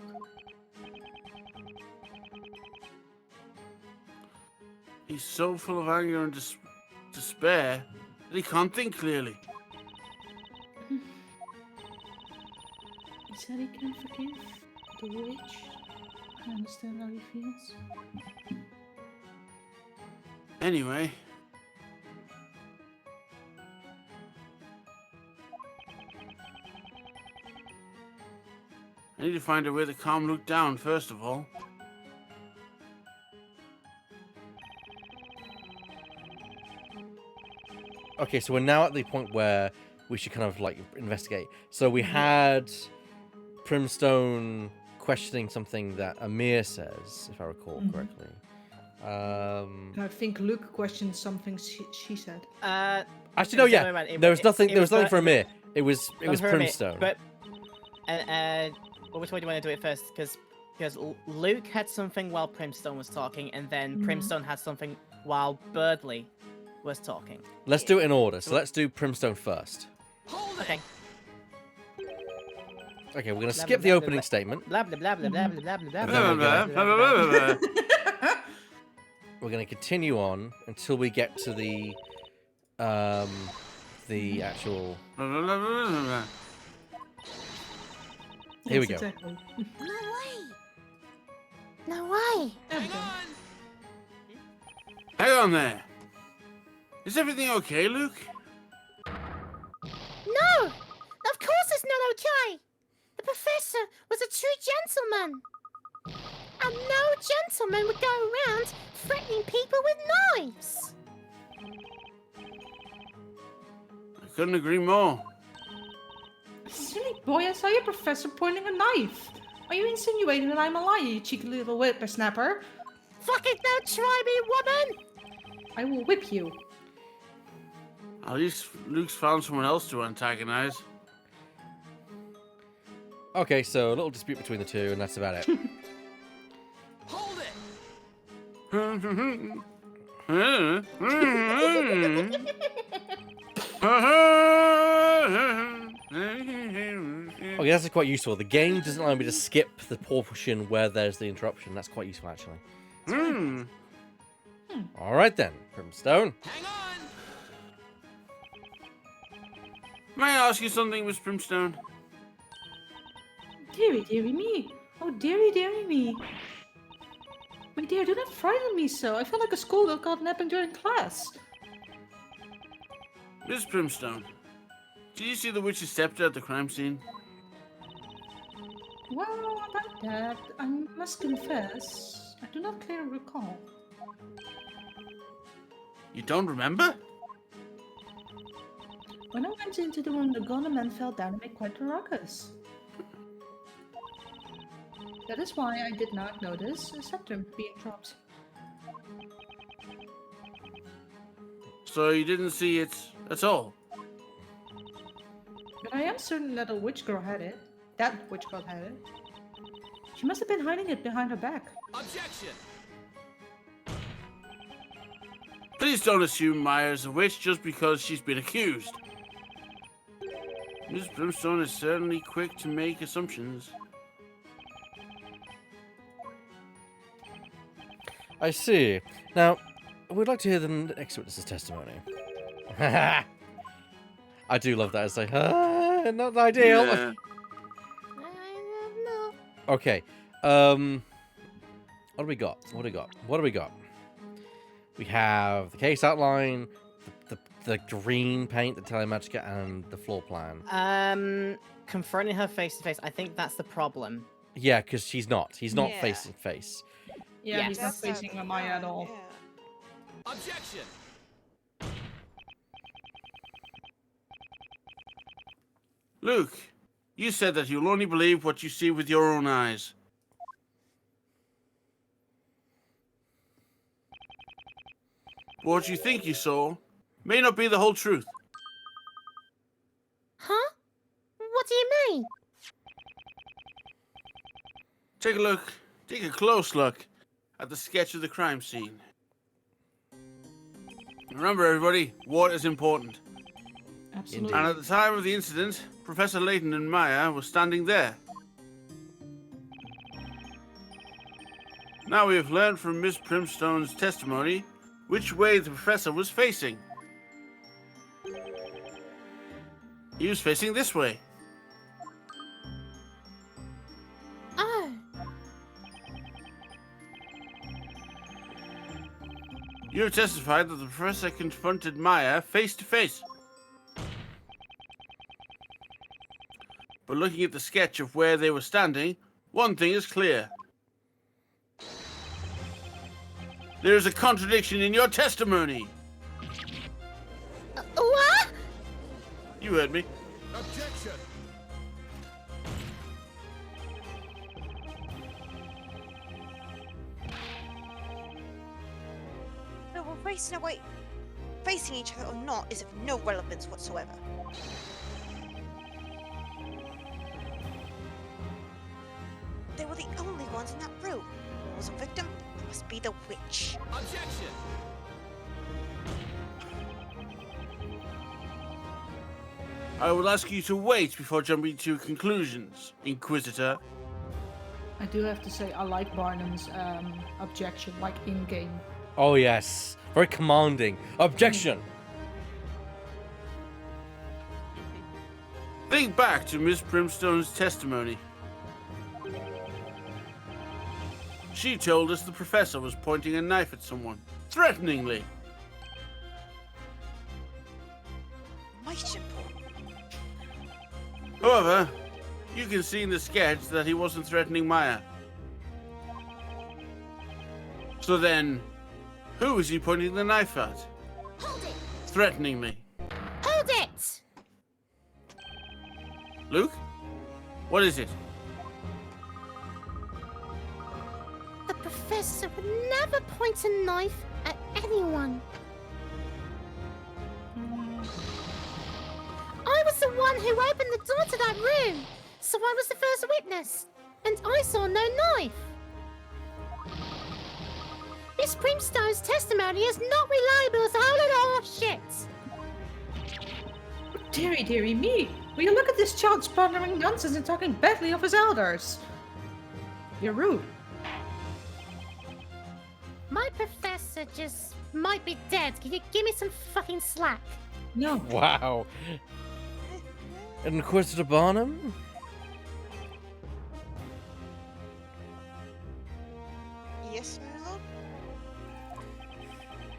He's so full of anger and despair that he can't think clearly. He said he can forgive the witch. I understand how he feels. Anyway, I need to find a way to calm Luke down, first of all. Okay, so we're now at the point where we should kind of like investigate. So we had Primstone questioning something that Amir says, if I recall correctly. I think Luke questioned something she said. Actually, no, yeah. There was nothing. There was nothing for Amir. It was Primstone. But which way do you want to do it first? Because Luke had something while Primstone was talking, and then Primstone had something while Birdley was talking. Let's do it in order. So let's do Primstone first. Okay. Okay, we're gonna skip the opening statement. Blah blah blah blah blah blah blah blah Blah. We're gonna continue on until we get to the actual. Here we go. Exactly. No way! No way! Hang on there. Is everything okay, Luke? No! Of course it's not okay! The professor was a true gentleman! And no gentleman would go around threatening people with knives! I couldn't agree more. Silly boy, I saw your professor pointing a knife. Are you insinuating that I'm a liar, you cheeky little whippersnapper? Fucking don't try me, woman! I will whip you. At least Luke's found someone else to antagonize. Okay, so a little dispute between the two, and that's about it. Hold Okay, that's quite useful. The game doesn't allow me to skip the portion where there's the interruption. That's quite useful, actually. All right then, Primstone. Hang on. May I ask you something, Miss Primstone? Dearie, dearie me. Oh, dearie, dearie me. My dear, do not frighten me so. I feel like a schoolgirl caught napping during class. Miss Primstone, did you see the witch's scepter at the crime scene? Well, about that, I must confess, I do not clearly recall. You don't remember? When I went into the room, the golden man fell down and made quite a ruckus. That is why I did not notice a scepter being dropped. So you didn't see it at all? But I am certain that a witch girl had it. That witch girl had it. She must have been hiding it behind her back. Objection. Please don't assume Maya's a witch just because she's been accused. Miss Brimstone is certainly quick to make assumptions. I see. Now, we'd like to hear the next witness's testimony. I do love that. It's like, not ideal. Yeah. I don't know. Okay. What do we got? What do we got? We have the case outline, the green paint, the telemagica, and the floor plan. Confronting her face to face, I think that's the problem. Yeah, because he's not. He's not Yeah. facing face. Yeah, Yes. he's not facing Maya at all. Yeah. Objection! Luke, you said that you'll only believe what you see with your own eyes. What you think you saw may not be the whole truth. Huh? What do you mean? Take a close look at the sketch of the crime scene. Remember, everybody, what is important. Absolutely. And at the time of the incident, Professor Layton and Maya were standing there. Now we have learned from Miss Primstone's testimony which way the professor was facing. He was facing this way. Oh. You have testified that the professor confronted Maya face to face. But looking at the sketch of where they were standing, one thing is clear. There is a contradiction in your testimony. What? You heard me. Objection! No, we're facing away. Facing each other or not is of no relevance whatsoever. They were the only ones in that room. There was a victim, it must be the witch. Objection! I will ask you to wait before jumping to conclusions, Inquisitor. I do have to say, I like Barnum's objection, like in-game. Oh, yes. Very commanding. Objection! Think back to Miss Primstone's testimony. She told us the professor was pointing a knife at someone, threateningly. Might important. However, you can see in the sketch that he wasn't threatening Maya. So then, who is he pointing the knife at? Hold it! Threateningly. Hold it! Luke? What is it? The professor would never point a knife at anyone. I was the one who opened the door to that room, so I was the first witness, and I saw no knife. Miss Primstone's testimony is not reliable as a whole lot of shit. Dearie me! Will you look at this child sputtering nonsense and talking badly of his elders? You're rude. My professor just might be dead. Can you give me some fucking slack? No. Wow. Inquisitor Barnum? Yes, my lord?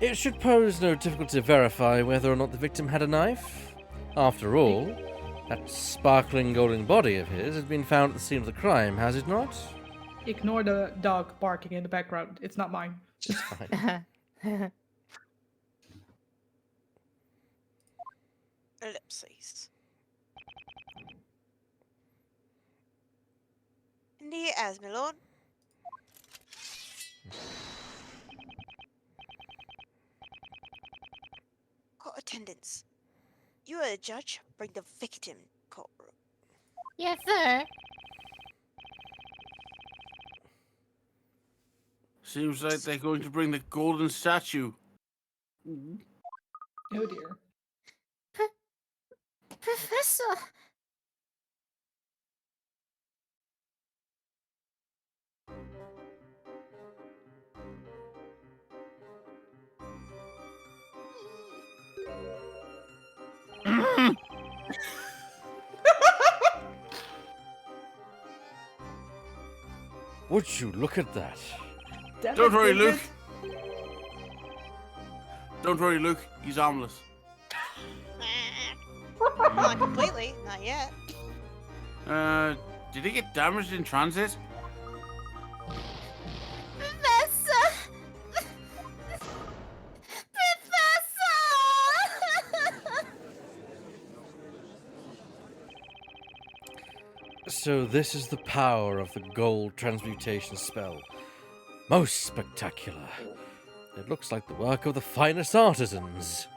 It should pose no difficulty to verify whether or not the victim had a knife. After all, that sparkling golden body of his has been found at the scene of the crime, has it not? Ignore the dog barking in the background. It's not mine. It's fine. Ellipses. Indeed, as my lord. Court attendance. You are the judge. Bring the victim to courtroom. Yes, sir. Seems like they're going to bring the golden statue. Oh dear. Professor! Would you look at that? Don't worry, Luke. Don't worry, Luke. He's harmless. Not completely, not yet. Did he get damaged in transit? Professor! Professor! So this is the power of the gold transmutation spell. Most spectacular. It looks like the work of the finest artisans.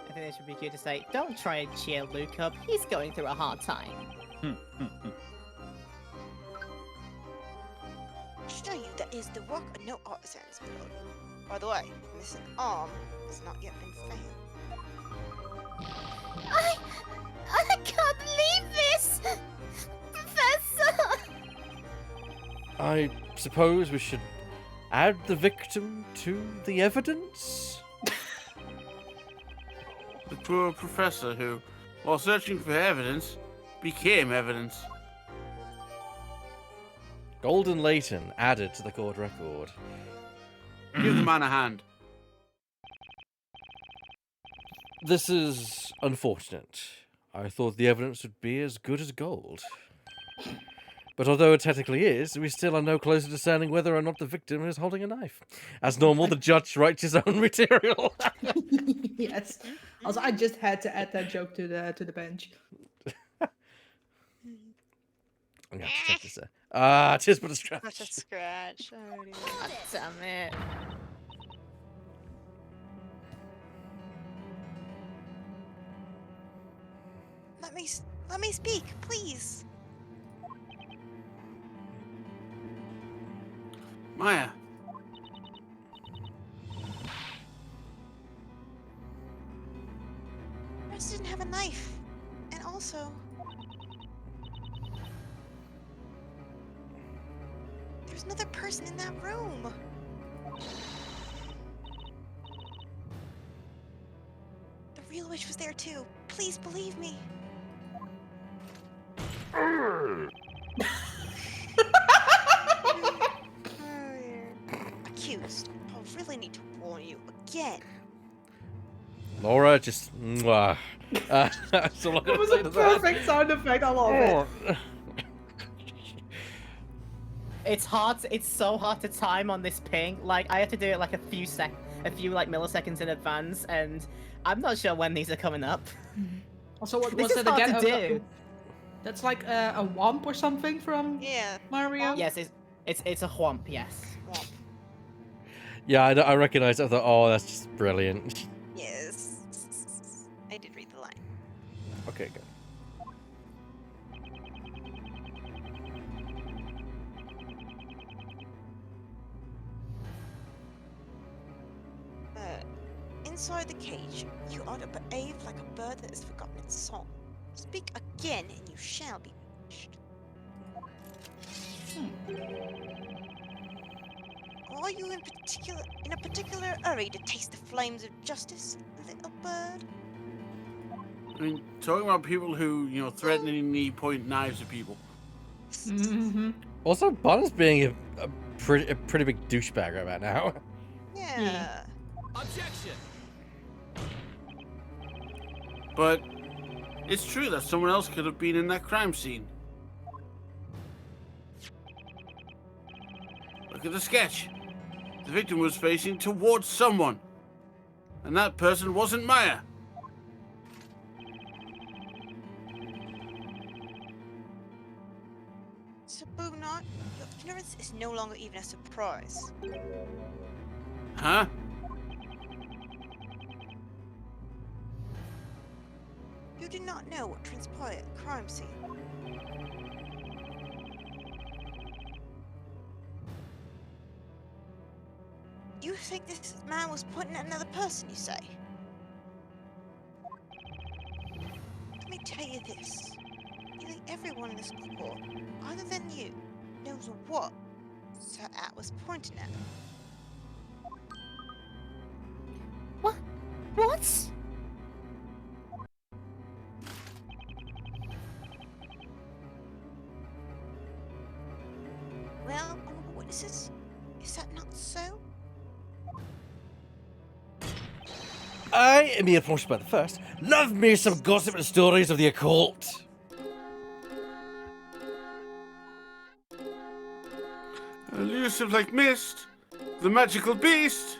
I think it should be cute to say, don't try and cheer Luke up. He's going through a hard time. Show you that is the work of no artisan's blood. By the way, missing arm has not yet been found. I can't believe this! Professor! I suppose we should add the victim to the evidence? The poor professor who, while searching for evidence, became evidence. Golden Layton added to the court record. Give the man a hand. This is unfortunate. I thought the evidence would be as good as gold. But although it technically is, we still are no closer to discerning whether or not the victim is holding a knife. As normal, the judge writes his own material. Yes. Also, I just had to add that joke to the bench. I'm gonna have to check this out. Tis but a scratch. Such a scratch. Oh, dear. God damn it. Let me speak, please. Maya, Rest didn't have a knife, and also there's another person in that room. The real witch was there too. Please believe me. Accused. I'll really need to warn you again. Laura, just mwah. That's all I'm It gonna was say a to that. perfect sound effect. I love it. It's hard. It's so hard to time on this ping. Like I have to do it like a few milliseconds in advance, and I'm not sure when these are coming up. Also, what This was is it hard again? to do. That's like a womp or something from Yeah. Mario. Yes, it's a whomp. Yes. Womp. Yeah, I recognize it. I thought, oh, that's just brilliant. Yes. I did read the line. Okay, good. Inside the cage, you are to behave like a bird that has forgotten its song. Speak again, and you shall be punished. Are you in a particular hurry to taste the flames of justice, little bird? I mean, talking about people who, threateningly point knives at people. Mm-hmm. Also, Bon's being a pretty big douchebag right about now. Yeah. Objection! But it's true that someone else could have been in that crime scene. Look at the sketch. The victim was facing towards someone. And that person wasn't Maya. Sabunat, your ignorance is no longer even a surprise. Huh? You did not know what transpired at the crime scene. You think this man was pointing at another person, you say? Let me tell you this. Nearly everyone in this court, other than you, knows what Sir At was pointing at. What? What? Well, honorable witnesses, is that not so? I am here approached by the first. Love me some gossip and stories of the occult. Elusive like mist, the magical beast.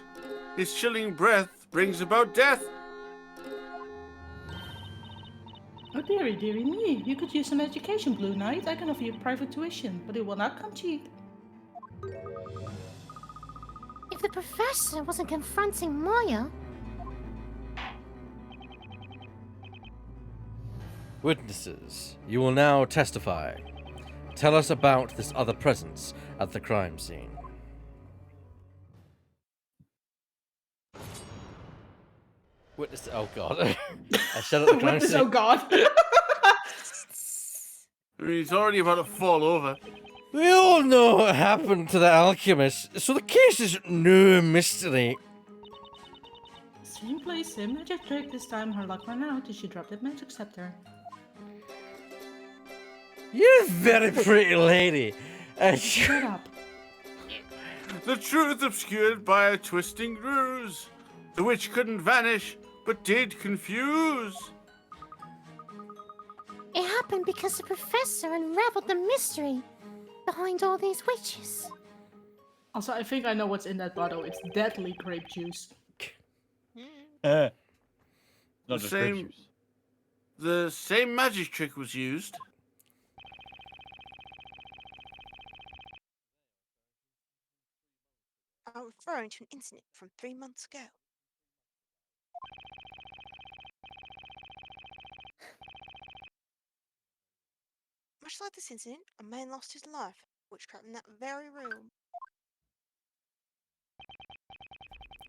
His chilling breath brings about death. Oh, dearie, dearie me. You could use some education, Blue Knight. I can offer you private tuition, but it will not come cheap. If the professor wasn't confronting Maya, Witnesses, you will now testify. Tell us about this other presence at the crime scene. Witness. Oh God! I said at the crime Witness, scene. oh God. I mean, he's already about to fall over. We all know what happened to the alchemist, so the case is no mystery. Same place, same magic trick. This time her luck ran out and she dropped that magic scepter. You're a very pretty lady. Shut up. The truth obscured by a twisting ruse. The witch couldn't vanish, but did confuse. it happened because the professor unraveled the mystery behind all these witches. Also, I think I know what's in that bottle. It's deadly grape juice. Not The just same- grape juice. The same magic trick was used. I'm referring to an incident from 3 months ago. Much like this incident, a man lost his life, witchcraft in that very room.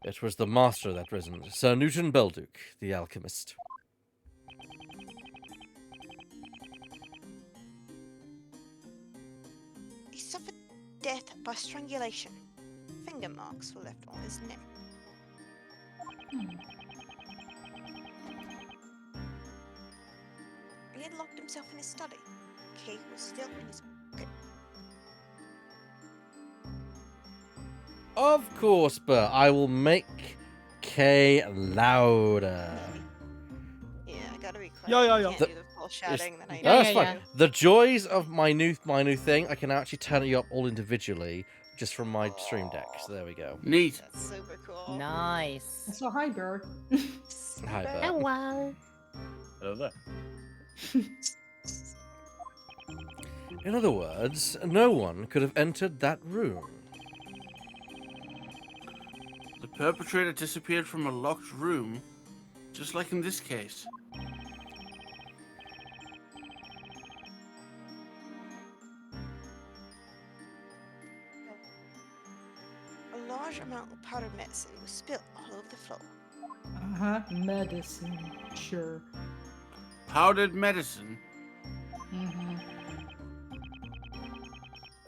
It was the master of that prison, Sir Newton Belduke, the alchemist. He suffered death by strangulation. Finger marks were left on his neck. He had locked himself in his study. Key was still in his pocket. Of course, but I will make K louder. Yeah, I gotta be clear. Yeah, yeah, I yeah. can't The- do the full shouting that I No, do. that's yeah, fine. The joys of my new thing, I can actually turn you up all individually just from my stream deck. So there we go. Neat. That's super cool. Nice. So hi, bird. Hi, Bert. Hello. Hello there. In other words, no one could have entered that room. The perpetrator disappeared from a locked room, just like in this case. A large amount of powdered medicine was spilled all over the floor. Uh-huh. Medicine. Sure. Powdered medicine. Mm-hmm.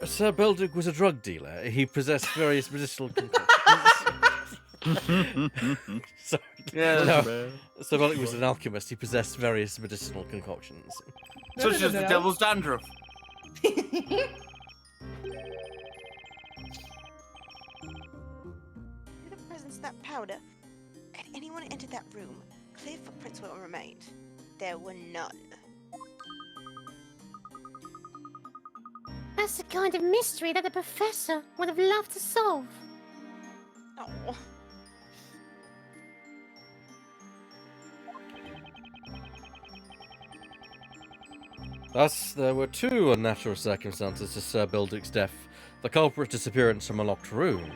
Sir Belduke was a drug dealer. He possessed various medicinal concoctions. Sorry. Yeah, No. Sir Belduke was an alchemist. He possessed various medicinal concoctions. such as the No. devil's dandruff. In the presence of that powder, had anyone entered that room, clear footprints would have remained. There were none. That's the kind of mystery that the professor would have loved to solve. Oh. Thus, there were two unnatural circumstances to Sir Belduke's death: the culprit's disappearance from a locked room,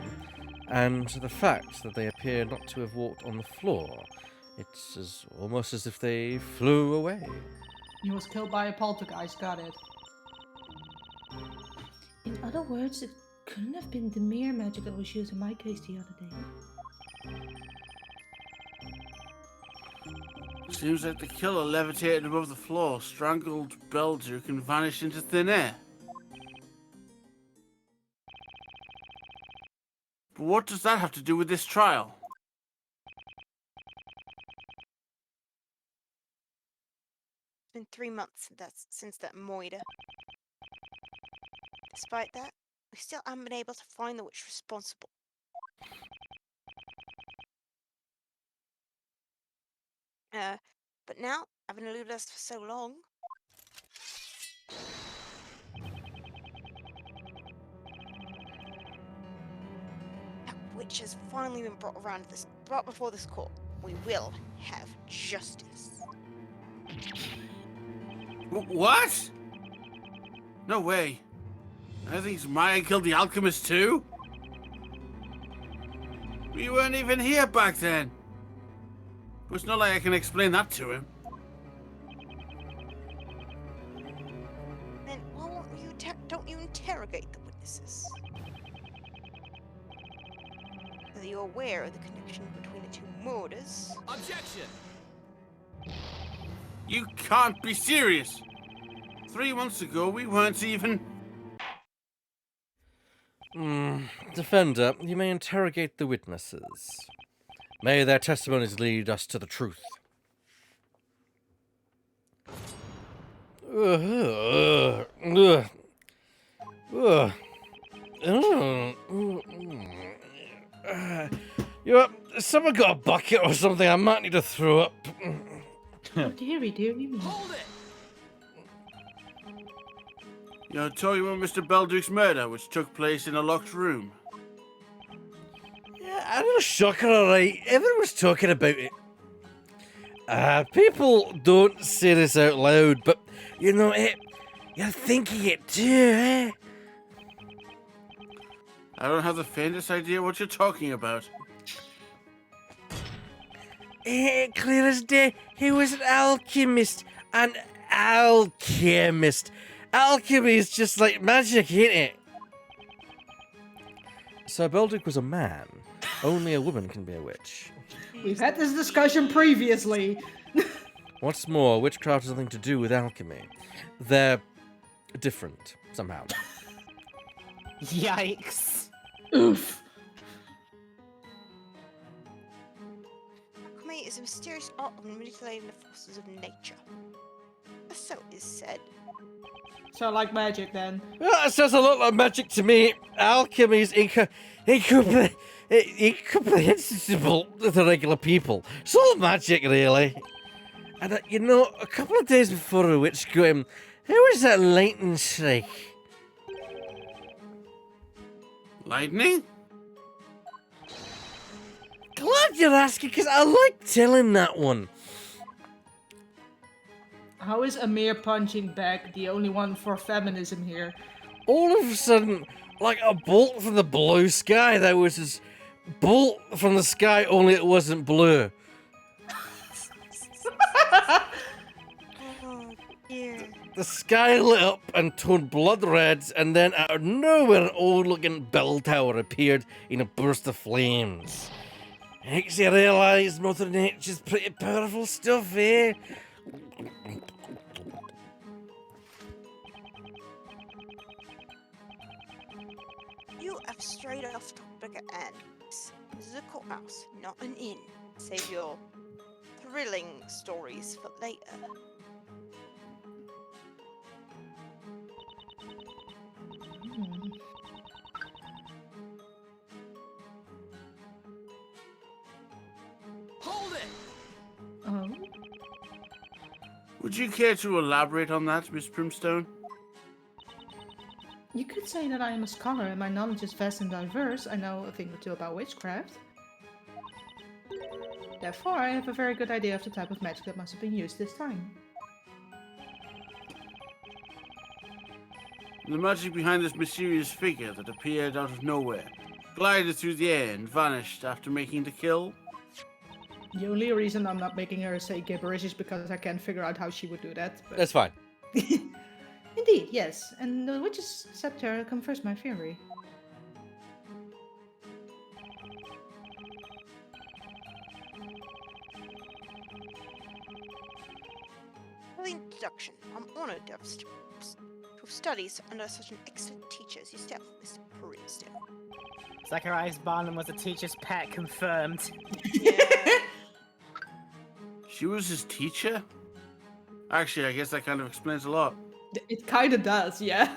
and the fact that they appear not to have walked on the floor. It's almost as if they flew away. He was killed by a poltergeist. Got it. In other words, it couldn't have been the mere magic that was used in my case the other day. Seems like the killer levitated above the floor, strangled Belduke, and vanished into thin air. But what does that have to do with this trial? It's been 3 months since that moida. Despite that, we still haven't been able to find the witch responsible. But now, having eluded us for so long, that witch has finally been brought before this court. We will have justice. What? No way. I think Maya killed the alchemist too? We weren't even here back then. It's not like I can explain that to him. Then why won't you don't you interrogate the witnesses? Are you aware of the connection between the two murders? Objection! You can't be serious. 3 months ago, we weren't even... Defender, you may interrogate the witnesses. May their testimonies lead us to the truth. Someone got a bucket or something? I might need to throw up. Oh, dearie, dearie me. Hold it! You're talking about Mr. Belduke's murder, which took place in a locked room. Yeah, I know, shocker, alright. Everyone's talking about it. People don't say this out loud, but you know it. You're thinking it too, eh? I don't have the faintest idea what you're talking about. Clear as day, he was an alchemist. An alchemist. Alchemy is just like magic, ain't it? Sir Belduke was a man. Only a woman can be a witch. We've had this discussion previously. What's more, witchcraft has nothing to do with alchemy. They're different, somehow. Yikes. Oof. Alchemy is a mysterious art of manipulating the forces of nature. So it is said. So like magic then. Well, it sounds a lot like magic to me. Alchemy is incomprehensible to regular people. It's all magic, really. And, you know, a couple of days before a witch got him, who was that Layton shrike? Lightning? Glad you're asking, because I like telling that one. How is Amir punching back the only one for feminism here? All of a sudden, like a bolt from the blue sky, there was this bolt from the sky, only it wasn't blue. Oh dear. The sky lit up and turned blood red, and then out of nowhere, an old-looking bell tower appeared in a burst of flames. Makes you realise Mother Nature's pretty powerful stuff, eh? You have strayed off topic at hand. This is a courthouse, not an inn. Save your thrilling stories for later. Hold it! Oh. Would you care to elaborate on that, Miss Brimstone? You could say that I am a scholar and my knowledge is vast and diverse. I know a thing or two about witchcraft. Therefore, I have a very good idea of the type of magic that must have been used this time. The magic behind this mysterious figure that appeared out of nowhere, glided through the air and vanished after making the kill? The only reason I'm not making her say gibberish is because I can't figure out how she would do that. But... That's fine. Indeed, yes. And the witch's scepter confirms my theory. For the introduction, I'm honored to have studied under such an excellent teacher as yourself, Mr. Brimstone. Zacharias Barnum was a teacher's pet, confirmed. Yeah. She was his teacher? Actually, I guess that kind of explains a lot. It kind of does, yeah.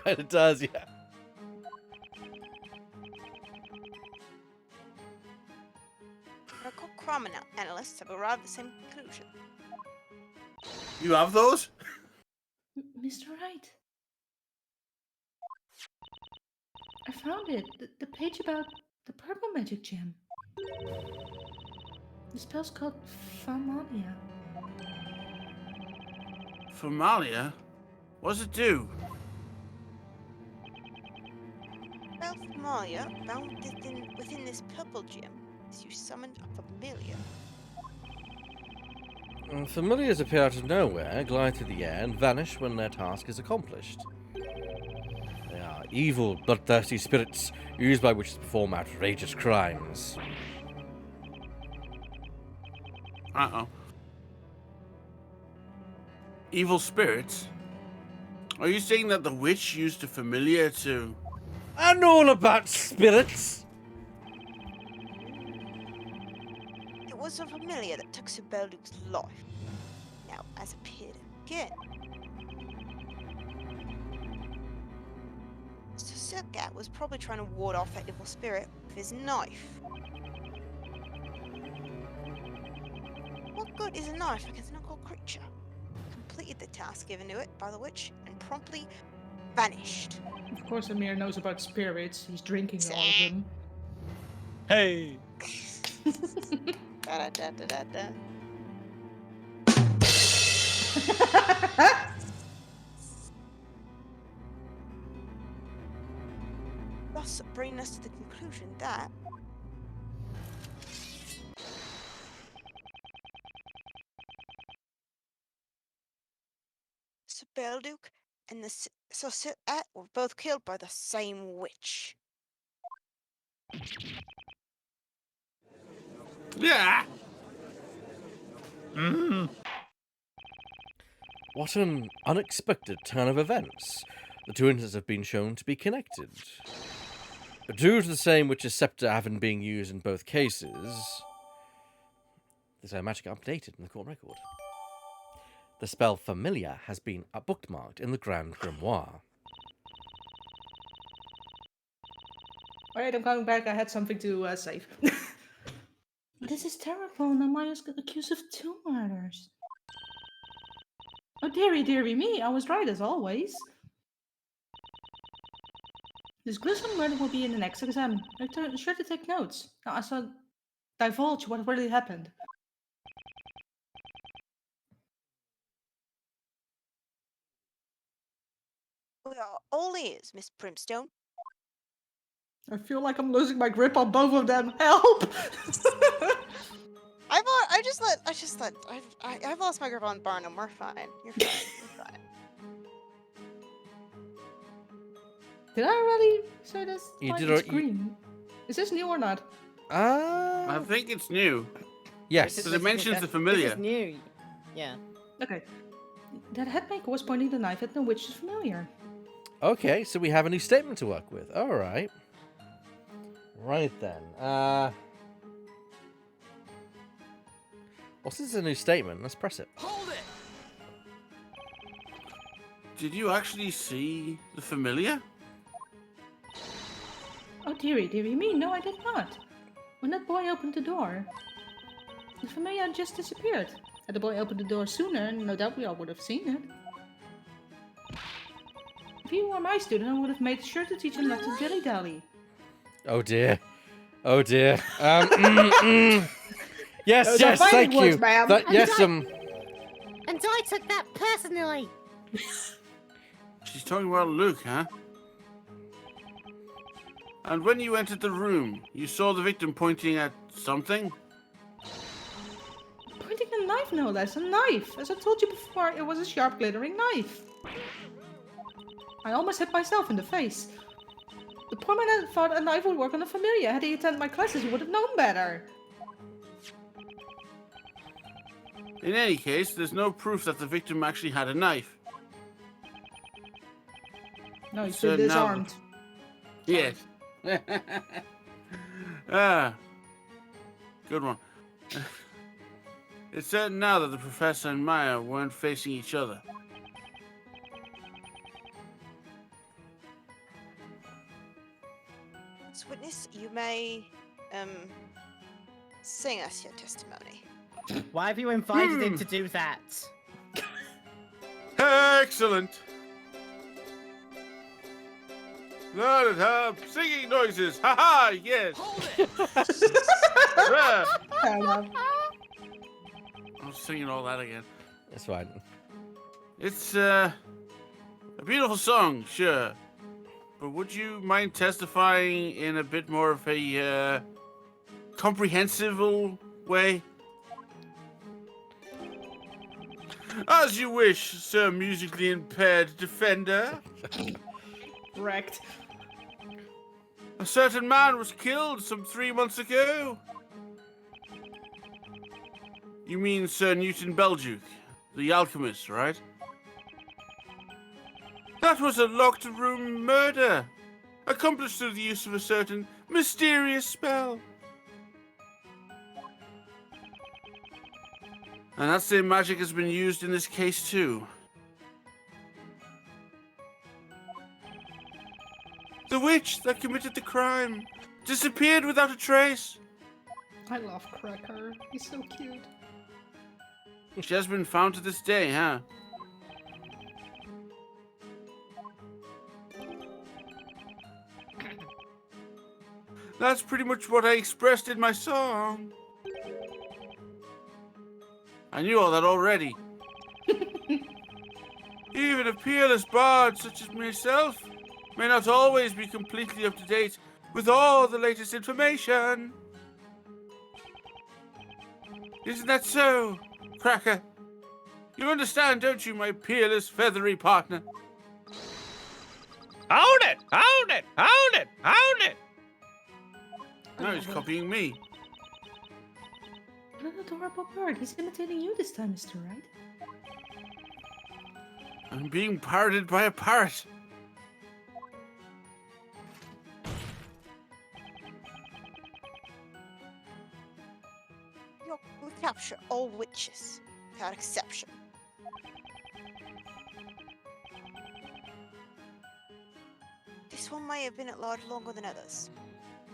Kind of does, yeah. Medical crime analysts have arrived at the same conclusion. You have those? Mr. Wright. I found it. The page about the purple magic gem. The spell's called Famalia. Formalia? What does it do? Well, Maya, bound within this purple gem, is you summoned a familiar. Familiars appear out of nowhere, glide through the air, and vanish when their task is accomplished. They are evil, bloodthirsty spirits used by witches to perform outrageous crimes. Uh-oh. Evil spirits? Are you saying that the witch used a familiar to... I know all about spirits! It was a familiar that took Sir Belduke's life. Now, as appeared again. Sir Silgat was probably trying to ward off that evil spirit with his knife. What good is a knife against an occult creature? Completed the task given to it by the witch and promptly vanished. Of course, Amir knows about spirits. He's drinking all of them. Hey! Da-da-da-da-da-da. Thus bringing us to the conclusion that Sir Belduke and the Sir Silgat were both killed by the same witch. Yeah! What an unexpected turn of events. The two incidents have been shown to be connected. Due to the same witch's scepter having been used in both cases, this magic updated in the court record. The spell Familiar has been bookmarked in the Grand Grimoire. Alright, I'm coming back. I had something to save. This is terrible. Now Maya's accused of 2 murders. Oh, dearie me. I was right as always. This gruesome murder will be in the next exam. Be sure to take notes. Now I shall divulge what really happened. We are all ears, Miss Brimstone. I feel like I'm losing my grip on both of them. Help! I've lost my grip on Barnum. We're fine. You're fine. You're fine. Did I already say this? You Why did it's al- green. Is this new or not? I think it's new. Yes. So it mentions the familiar. This is new. Yeah. Okay. That headmaker was pointing the knife at the witch's familiar. Okay, so we have a new statement to work with. Alright. Right then. Well, since it's a new statement, let's press it. Hold it! Did you actually see the familiar? Oh, dearie me. No, I did not. When that boy opened the door, the familiar had just disappeared. Had the boy opened the door sooner, no doubt we all would have seen it. If you were my student, I would have made sure to teach him not to dilly-dally. Oh dear. Oh dear. Yes, Those are yes, fighting thank words, you. ma'am. Yes, And I took that personally. She's talking about Luke, huh? And when you entered the room, you saw the victim pointing at something? Pointing a knife, no less. A knife. As I told you before, it was a sharp, glittering knife. I almost hit myself in the face. The poor man had thought a knife would work on a familiar. Had he attended my classes, he would have known better. In any case, there's no proof that the victim actually had a knife. No, he's So been now- disarmed. Yes. Ah. Good one. It's certain now that the professor and Maya weren't facing each other. As witness, you may sing us your testimony. Why have you invited him to do that? Excellent. Let it have singing noises. Ha ha! Yes. Hold it! Ah, Fair enough. I'm singing all that again. It's fine. It's a beautiful song, sure. But would you mind testifying in a bit more of a comprehensive way? As you wish, sir musically impaired defender. Wrecked. A certain man was killed some 3 months ago. You mean Sir Newton Belduke, the alchemist, right? That was a locked room murder, accomplished through the use of a certain mysterious spell. And that same magic has been used in this case too. The witch that committed the crime disappeared without a trace. I love Cracker. He's so cute. She has been found to this day, huh? That's pretty much what I expressed in my song. I knew all that already. Even a peerless bard such as myself may not always be completely up to date with all the latest information. Isn't that so, Cracker? You understand, don't you, my peerless feathery partner? Hold it! Hold it! Hold it! Hold it! Now he's copying me. What an adorable bird. He's imitating you this time, Mr. Wright. I'm being parroted by a parrot. We capture all witches, without exception. This one may have been at large longer than others.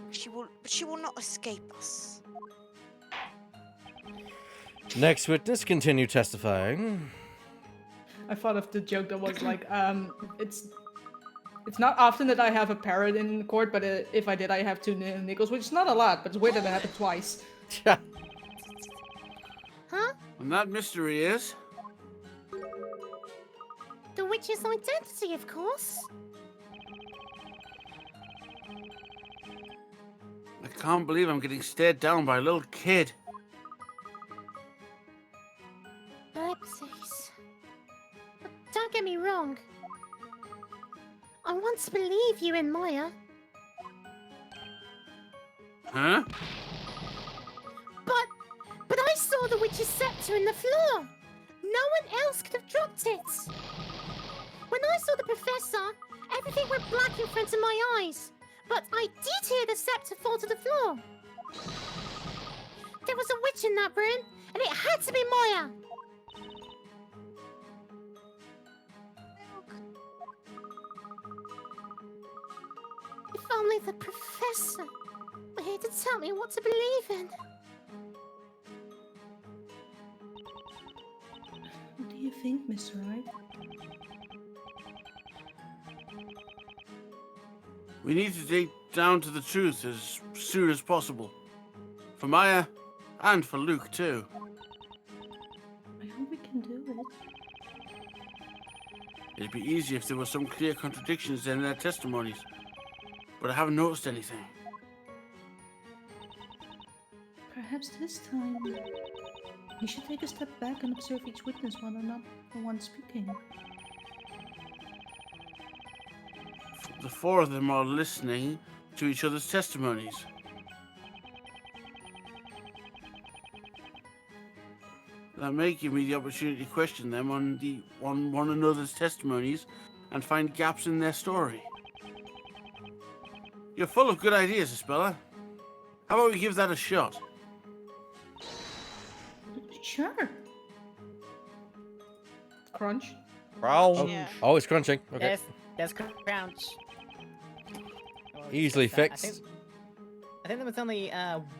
But she will not escape us. Next witness, continue testifying. I thought of the joke that was like, it's not often that I have a parrot in court, but if I did, I have 2 nickels, which is not a lot, but it's weird that it happened twice. Huh? And that mystery is... The witch's identity, of course. I can't believe I'm getting stared down by a little kid. Oopsies. But don't get me wrong. I want to believe you and Maya. Huh? But I saw the witch's scepter in the floor. No one else could have dropped it. When I saw the professor, everything went black in front of my eyes. But I did hear the scepter fall to the floor. There was a witch in that room, and it had to be Maya. If only the professor were here to tell me what to believe in. What do you think, Mr. Wright? We need to dig down to the truth as soon as possible. For Maya, and for Luke, too. I hope we can do it. It'd be easy if there were some clear contradictions in their testimonies. But I haven't noticed anything. Perhaps this time, we should take a step back and observe each witness while they're not the one speaking. The 4 of them are listening to each other's testimonies. that may give me the opportunity to question them on one another's testimonies and find gaps in their story. You're full of good ideas, Isabella. How about we give that a shot? Sure. Crunch. Brown. Yeah. Oh, it's crunching. Okay. There's crunch. Easily I fixed. think there was only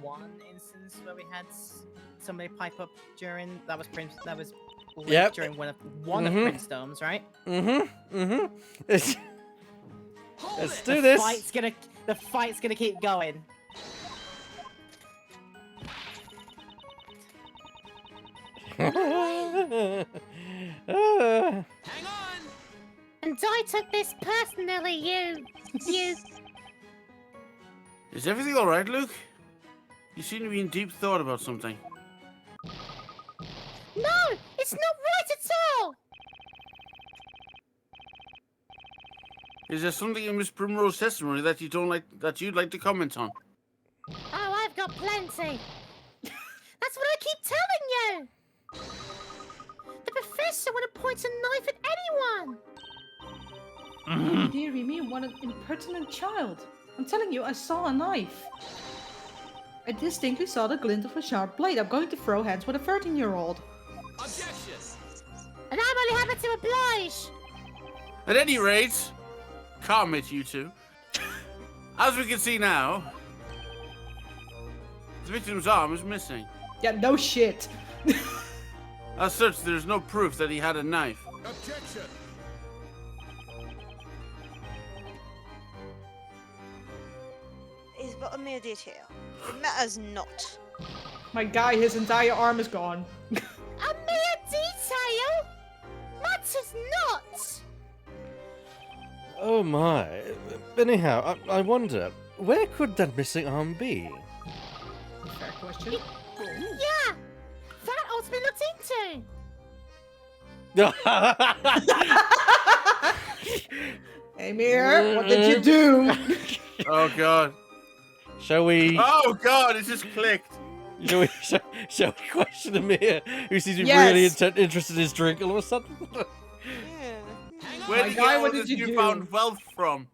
one instance where we had somebody pipe up during Link Yep. during one of Mhm. Prince Storms, right? Let's do this. The fight's gonna keep going. Hang on! And I took this personally, you. Is everything all right, Luke? You seem to be in deep thought about something. No, it's not right at all. Is there something in Miss Primrose's testimony that you'd like to comment on? Oh, I've got plenty. That's what I keep telling you. The professor would have pointed a knife at anyone. Dearie me, what an impertinent child. I'm telling you, I saw a knife. I distinctly saw the glint of a sharp blade. I'm going to throw hands with a 13-year-old. Objection! And I'm only happy to oblige. At any rate, calm it, you two. As we can see now, the victim's arm is missing. Yeah, no shit. As such, there is no proof that he had a knife. Objection! Is but a mere detail. It matters not. My guy, his entire arm is gone. A mere detail? Matters not. Oh my. Anyhow, I wonder, where could that missing arm be? Fair question. Yeah, that ought to be looked into. Hey, Mir, what did you do? Oh god. Shall we? Oh god, it just clicked. Shall we question Amir, who seems to be Yes. really interested in his drink all of a sudden? Yeah. Where My did you guy, get all what this did you newfound do? wealth from?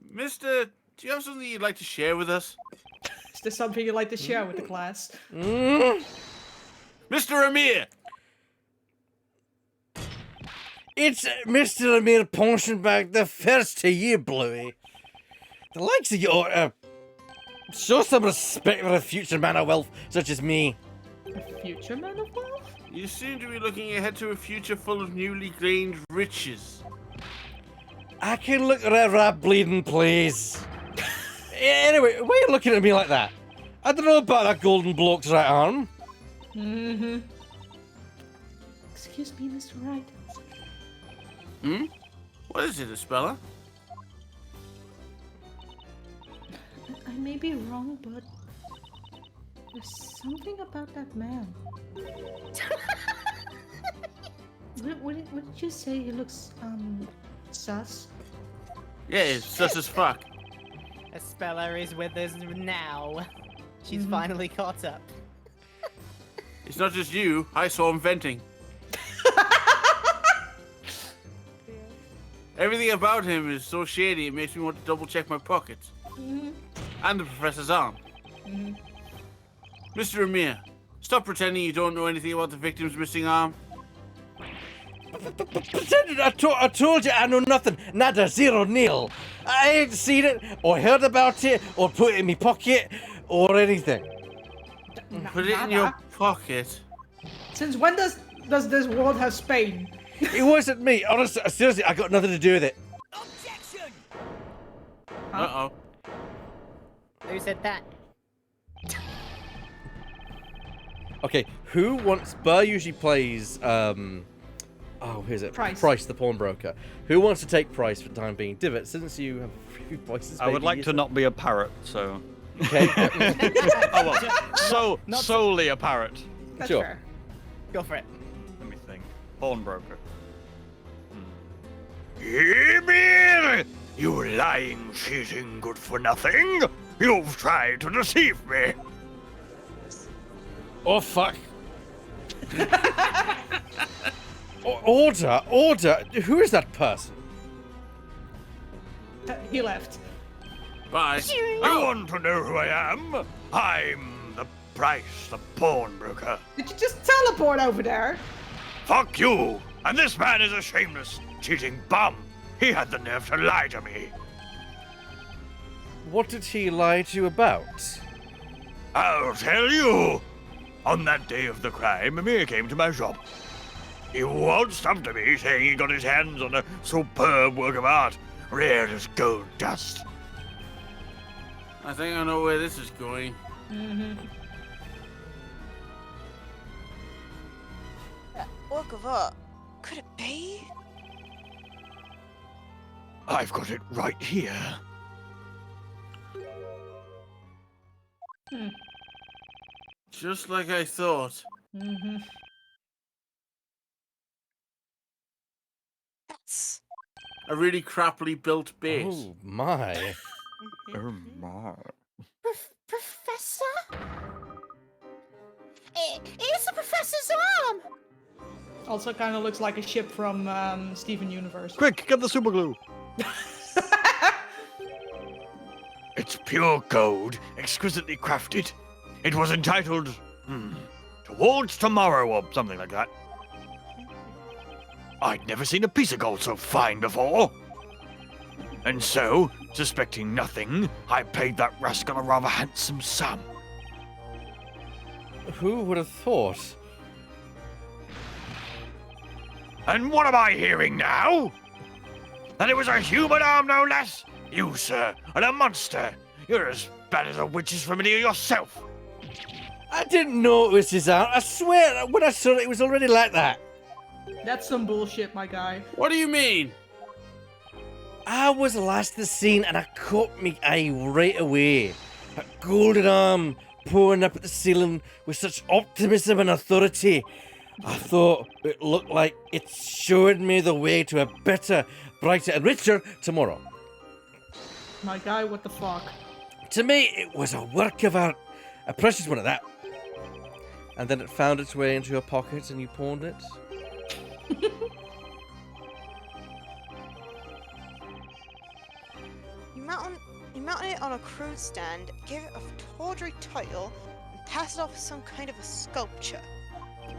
Mister, do you have something you'd like to share with us? Is this something you'd like to share with the class? Mm. Mr. Amir! It's Mr. Amir Ponschenbach, the first to you, Bluey. The likes of you ought to show some respect for a future man of wealth such as me. A future man of wealth? You seem to be looking ahead to a future full of newly gained riches. I can look wherever I bleeding please. Anyway, why are you looking at me like that? I don't know about that golden bloke's right arm. Mm-hmm. Excuse me, Mr. Wright. Hmm? What is it, Isabella? I may be wrong, but there's something about that man. What did you say? He looks, sus? Yeah, it's sus as fuck. Espella is with us now. She's finally caught up. It's not just you. I saw him venting. Everything about him is so shady it makes me want to double check my pockets. And the professor's arm. Mr. Amir, stop pretending you don't know anything about the victim's missing arm. Pretended I told you I know nothing. Nada, zero, nil. I ain't seen it, or heard about it, or put it in my pocket, or anything. Put it in your pocket. Since when does this world have Spain? It wasn't me. Honestly, seriously, I got nothing to do with it. Objection! Uh-oh. Who said that? Okay, who wants... Burr usually plays, oh, who's it? Price. The pawnbroker. Who wants to take Price for the time being? Divot, since you have a few voices... I would maybe like you to not be a parrot, so. Okay. Oh well, solely a parrot. That's Sure. fair. Go for it. Let me think. Pawnbroker. Emil! You lying, cheating, good for nothing! You've tried to deceive me! Oh, fuck. Order, order. Who is that person? He left. Bye. You want to know who I am? I'm the Price, the pawnbroker. Did you just teleport over there? Fuck you! And this man is a shameless, cheating bum. He had the nerve to lie to me. What did he lie to you about? I'll tell you. On that day of the crime, Amir came to my shop. He waltzed up to me saying he got his hands on a superb work of art, rare as gold dust. I think I know where this is going. Work of art. Could it be? I've got it right here. Just like I thought. That's A really crappily built base. Oh, my. Oh my. Professor? It's the professor's arm! Also kind of looks like a ship from Steven Universe. Quick, get the super glue. It's pure gold, exquisitely crafted. It was entitled, Towards Tomorrow or something like that. I'd never seen a piece of gold so fine before. And so, suspecting nothing, I paid that rascal a rather handsome sum. Who would have thought? And what am I hearing now? That it was a human arm, no less? You, sir, are a monster. You're as bad as a witch's familiar yourself. I didn't know it was his arm. I swear, when I saw it, it was already like that. That's some bullshit, my guy. What do you mean? I was last the scene and I caught me eye right away. A golden arm pouring up at the ceiling with such optimism and authority. I thought it looked like it showed me the way to a better, brighter and richer tomorrow. My guy, what the fuck? To me, it was a work of art. A precious one at that. And then it found its way into your pocket and you pawned it? You mounted it on a crude stand, gave it a tawdry title, and passed it off as some kind of a sculpture.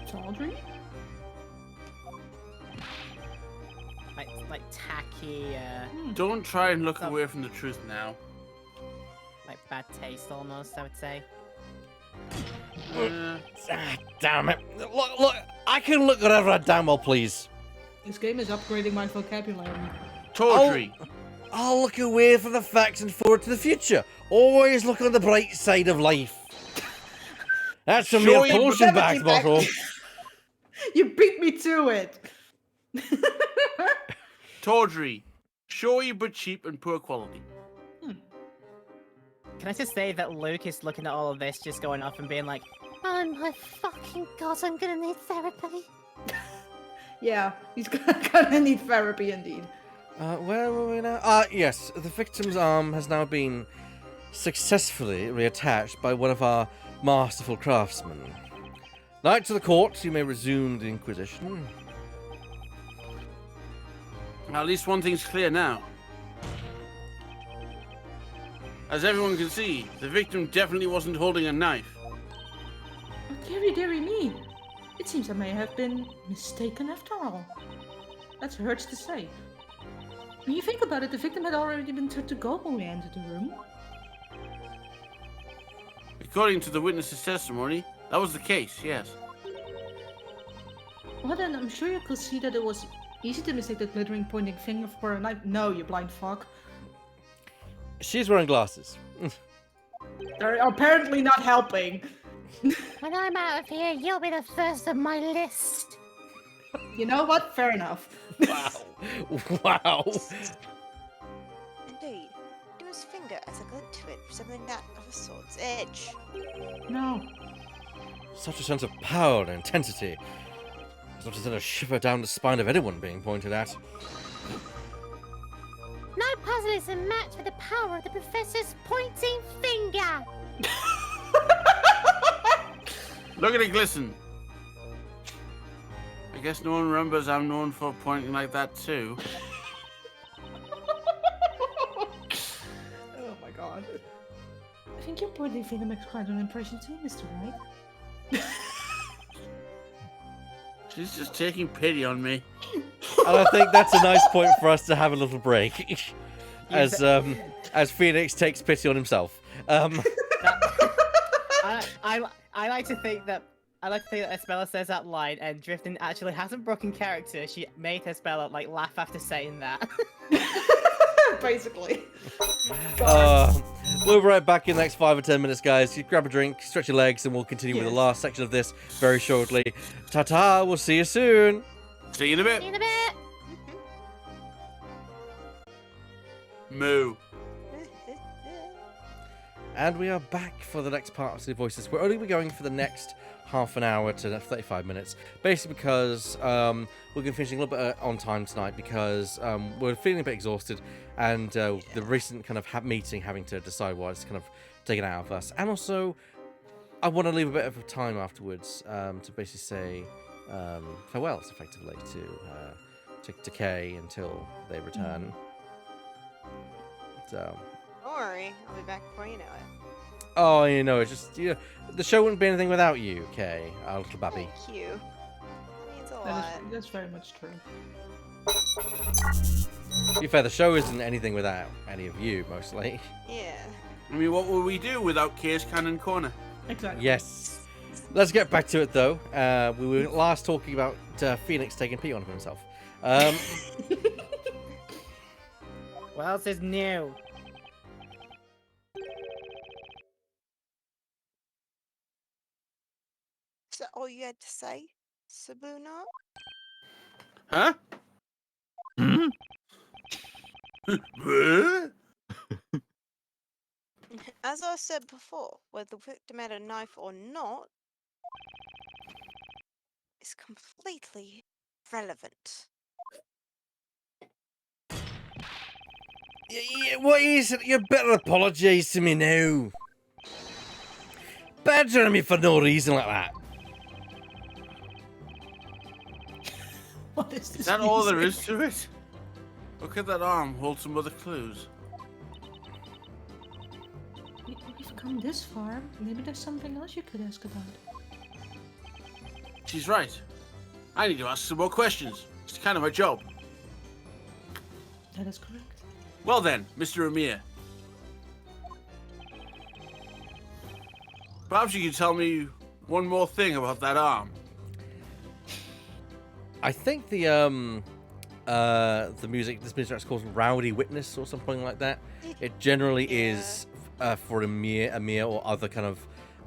Tawdry? Like tacky, Don't try and look away from the truth now. like bad taste almost, I would say. Damn it. Look, I can look whatever I damn well please. This game is upgrading my vocabulary. Tawdry. I'll look away from the facts and forward to the future. Always look on the bright side of life. That's from your potion back bottle. You beat me to it. Tawdry. Showy but cheap and poor quality. Can I just say that Luke is looking at all of this, just going off and being like, Oh my fucking god, I'm gonna need therapy. Yeah, he's gonna need therapy indeed. Where were we now? Yes, the victim's arm has now been successfully reattached by one of our masterful craftsmen. Knights of the court, you may resume the Inquisition. At least one thing's clear now. As everyone can see, the victim definitely wasn't holding a knife. Oh, dearie me. It seems I may have been mistaken after all. That hurts to say. When you think about it, the victim had already been turned to gold when we entered the room. According to the witness's testimony, that was the case, yes. Well then, I'm sure you could see that it was easy to mistake the glittering pointing finger for a knife. No, you blind fuck. She's wearing glasses. They're apparently not helping. When I'm out of here, you'll be the first on my list. You know what? Fair enough. Wow. Indeed. To his finger as a glint to it, resembling that of a sword's edge. No. Such a sense of power and intensity. It's not to send a shiver down the spine of anyone being pointed at. No puzzle is a match for the power of the professor's pointing finger. Look at it glisten. I guess no one remembers I'm known for pointing like that too. Oh my god. I think your pointing finger makes quite an impression too, Mr. Wright. She's just taking pity on me. And I think that's a nice point for us to have a little break, as Phoenix takes pity on himself. I like to think that Espella says that line, and Drifting actually hasn't broken character. She made Espella like laugh after saying that. Basically. We'll be right back in the next 5 or 10 minutes, guys. You grab a drink, stretch your legs, and we'll continue with the last section of this very shortly. Ta-ta, we'll see you soon. See you in a bit. See you in a bit. Moo. And we are back for the next part of Silly Voices. We're only going for the next half an hour to 35 minutes. Basically because we're going to be finishing a little bit on time tonight because we're feeling a bit exhausted and the recent kind of meeting having to decide what is kind of taken out of us. And also, I want to leave a bit of time afterwards to basically say farewells, effectively, to Kay until they return. So... Don't worry, I'll be back before you know it. Oh, you know, it's just the show wouldn't be anything without you, Kay, our little babby. Thank you. That means a lot. That's very much true. To be fair, the show isn't anything without any of you, mostly. Yeah. I mean, what would we do without Kay's Cannon Corner? Exactly. Yes. Let's get back to it, though. We were last talking about Phoenix taking pee on himself. What else is new? Is that all you had to say, Sabuna? Huh? As I said before, whether the victim had a knife or not is completely relevant. Yeah, what is it? You better apologise to me now. Badgering me for no reason like that. What is this? Is that all there music? is to it? Look at that arm, hold some other clues. We've come this far. Maybe there's something else you could ask about. She's right. I need to ask some more questions. It's kind of my job. That is correct. Well then, Mr. Amir. Perhaps you could tell me one more thing about that arm. I think the music, this music track's called Rowdy Witness or something like that. It generally is for Amir or other kind of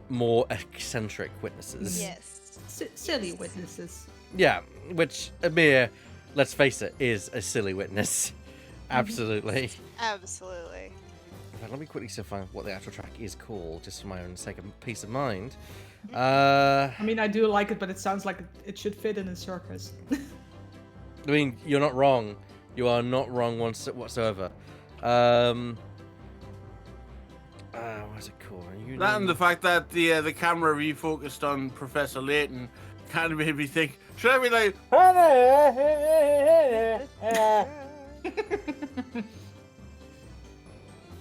more eccentric witnesses. Yes. Silly witnesses. Yeah, which Amir, let's face it, is a silly witness. Absolutely. Absolutely. In fact, let me quickly see find what the actual track is called, just for my own sake of peace of mind. I mean, I do like it, but it sounds like it should fit in a circus. I mean, you're not wrong. You are not wrong whatsoever. What's it called? That and the fact that the camera refocused on Professor Layton kind of made me think, should I be like... It'd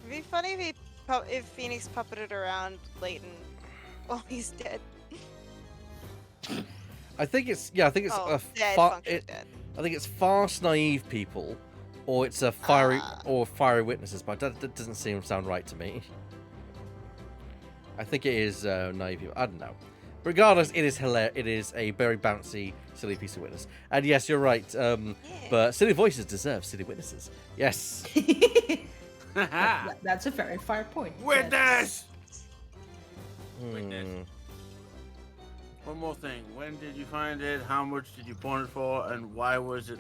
be funny if Phoenix puppeted around Layton while he's dead. I think it's dead, I think it's fast, naive people, or it's a fiery witnesses. But that doesn't sound right to me. I think it is naive people. I don't know. Regardless, it is hilarious. It is a very bouncy, silly piece of witness. And yes, you're right. But silly voices deserve silly witnesses. Yes. That's a very fair point. Witness! Witness. One more thing. When did you find it? How much did you pawn it for? And why was it?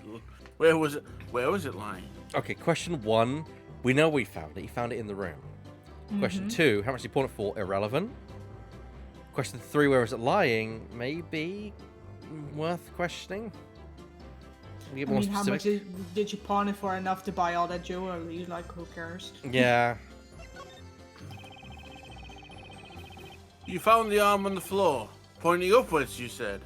Where was it? Where was it lying? Okay. Question 1. We know we found it. You found it in the room. Question 2. How much did you pawn it for? Irrelevant. Question 3. Where was it lying? Maybe worth questioning. I mean, how much did you pawn it for? Enough to buy all that jewelry? Like, who cares? Yeah. You found the arm on the floor. pointing upwards, you said.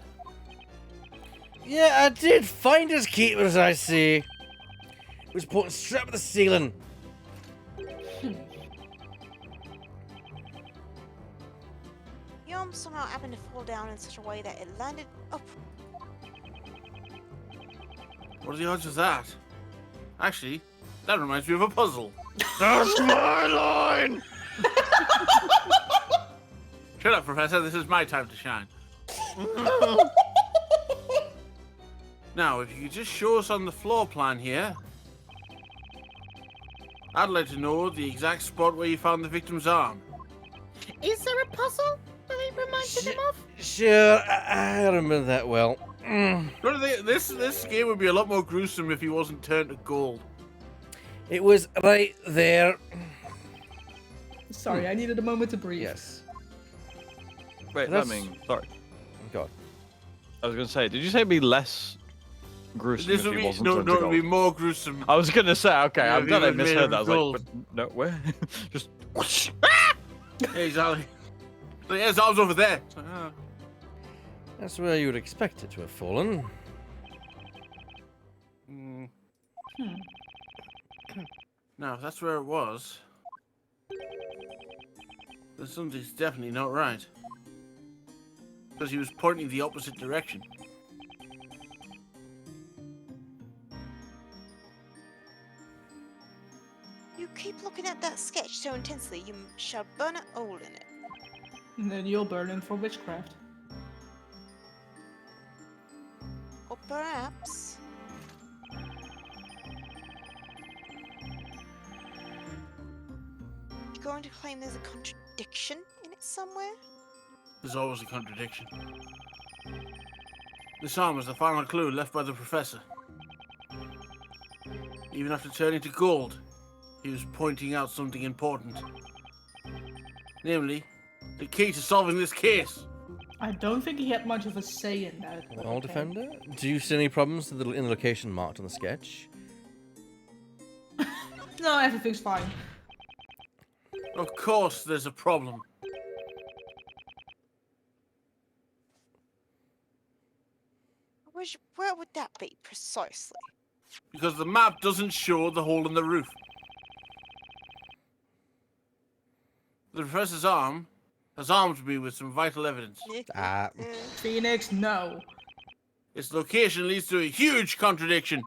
Yeah, I did find his keepers, I see. It was pointing straight up at the ceiling. The arm somehow happened to fall down in such a way that it landed up. What are the odds of that? Actually, that reminds me of a puzzle. That's my line! Shut up, Professor. This is my time to shine. Now, if you could just show us on the floor plan here. I'd like to know the exact spot where you found the victim's arm. Is there a puzzle that it reminded him of? Sure, I remember that well. This game would be a lot more gruesome if he wasn't turned to gold. It was right there. Sorry, I needed a moment to breathe. Yes. Wait, That's- I mean, sorry. God. I was gonna say, did you say it'd be less gruesome This if would he be wasn't no, turned no, to it would be gold? more gruesome. I was gonna say, okay, Yeah, I'm if glad he I was made misheard of that. I was gold. like, but no, where? Just whoosh. Yeah, exactly. So, yeah, his arm's over there. It's like, ah. That's where you would expect it to have fallen. Mm. Now, if that's where it was, then something's definitely not right. Because he was pointing the opposite direction. You keep looking at that sketch so intensely, you shall burn a hole in it. And then you'll burn him for witchcraft. Or perhaps... you're going to claim there's a contradiction in it somewhere? There's always a contradiction. This arm was the final clue left by the professor. Even after turning to gold, he was pointing out something important. Namely, the key to solving this case. I don't think he had much of a say in that. but Well, okay. Defender, do you see any problems in the location marked on the sketch? No, everything's fine. Of course there's a problem. Where would that be, precisely? Because the map doesn't show the hole in the roof. The professor's arm has armed me with some vital evidence. Ah. Phoenix, no. Its location leads to a huge contradiction.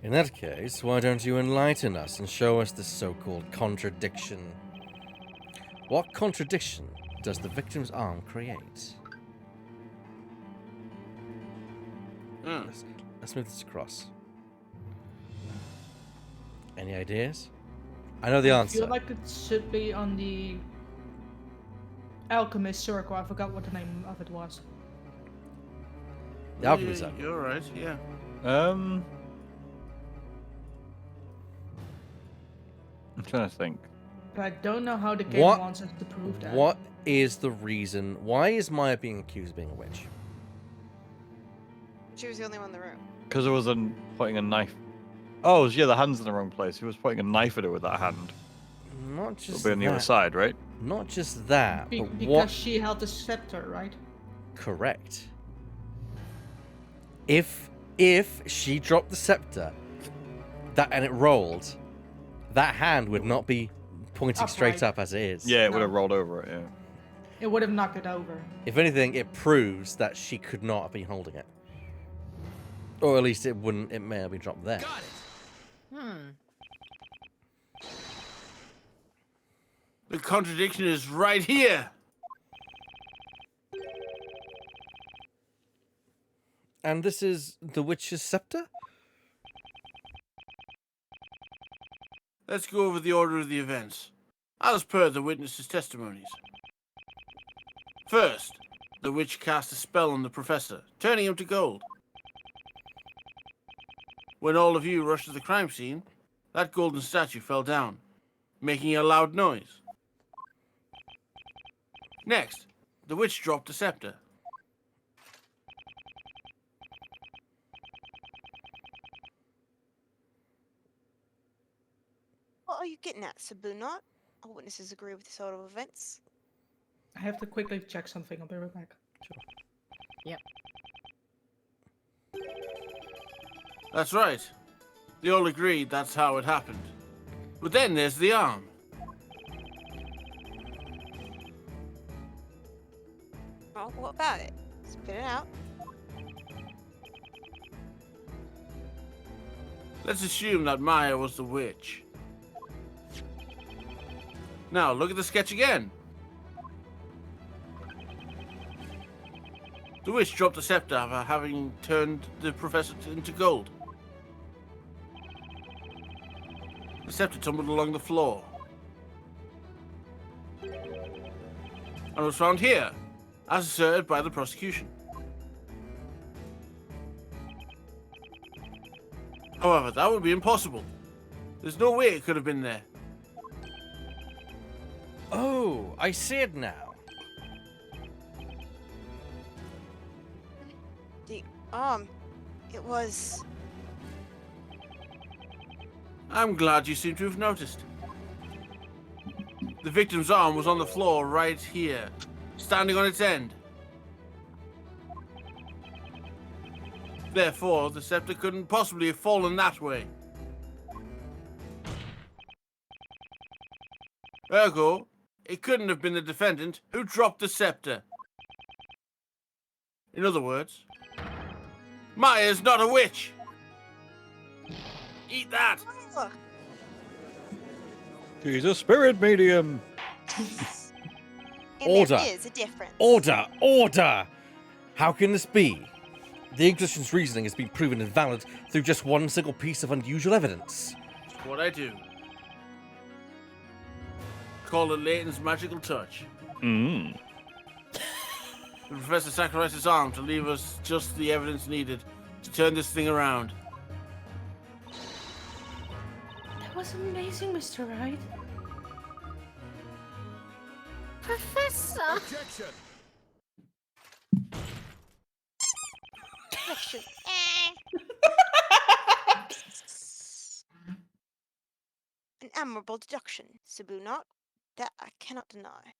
In that case, why don't you enlighten us and show us the so-called contradiction? What contradiction does the victim's arm create? Hmm. Let's move this across. Any ideas? I know the I answer. feel like it should be on the alchemist circle. I forgot what the name of it was. The alchemist Yeah, circle. you're right, yeah. I'm trying to think. But I don't know how the game What- wants us to prove that. What is the reason? Why is Maya being accused of being a witch? She was the only one in the room. Because it was pointing a knife. Oh, yeah, the hand's in the wrong place. He was pointing a knife at her with that hand. Not It'll just be on the other that. side, right? Not just that, but Because what? she held the scepter, right? Correct. If she dropped the scepter, and it rolled, that hand would not be pointing straight Upright. up as it is. Yeah, it would No. have rolled over it, yeah. It would have knocked it over. If anything, it proves that she could not have been holding it, or at least it wouldn't. It may have been dropped there. Got it. The contradiction is right here. And this is the witch's scepter. Let's go over the order of the events, as per the witnesses' testimonies. First, the witch cast a spell on the professor, turning him to gold. When all of you rushed to the crime scene, that golden statue fell down, making a loud noise. Next, the witch dropped the scepter. What are you getting at, Sabunat. All witnesses agree with this order of events. I have to quickly check something. I'll be right back. That's right. They all agreed that's how it happened. But then there's the arm. Well, what about it? Spit it out. Let's assume that Maya was the witch. Now, look at the sketch again. The witch dropped the scepter for having turned the professor into gold. The scepter tumbled along the floor. And was found here, as asserted by the prosecution. However, that would be impossible. There's no way it could have been there. Oh, I see it now. The it was. I'm glad you seem to have noticed. The victim's arm was on the floor right here, standing on its end. Therefore, the scepter couldn't possibly have fallen that way. Ergo, it couldn't have been the defendant who dropped the scepter. In other words, Maya's not a witch. Eat that. Ugh. She's a spirit medium. And Order. there is a difference. Order! Order! How can this be? The Inquisition's reasoning has been proven invalid through just one single piece of unusual evidence. That's what I do. Call it Layton's magical touch. Mm. The professor sacrificed his arm to leave us just the evidence needed to turn this thing around. That was amazing, Mr. Wright. Professor! Objection! Objection. An admirable deduction, Sabunat. That I cannot deny.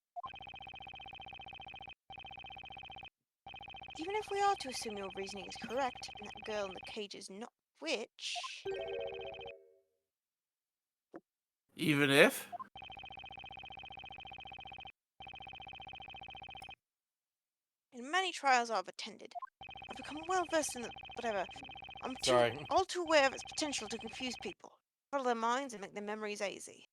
Even if we are to assume your reasoning is correct, and that girl in the cage is not a witch, Even if? in many trials I've attended, I've become well versed in the whatever. Sorry. All too aware of its potential to confuse people, follow their minds, and make their memories hazy.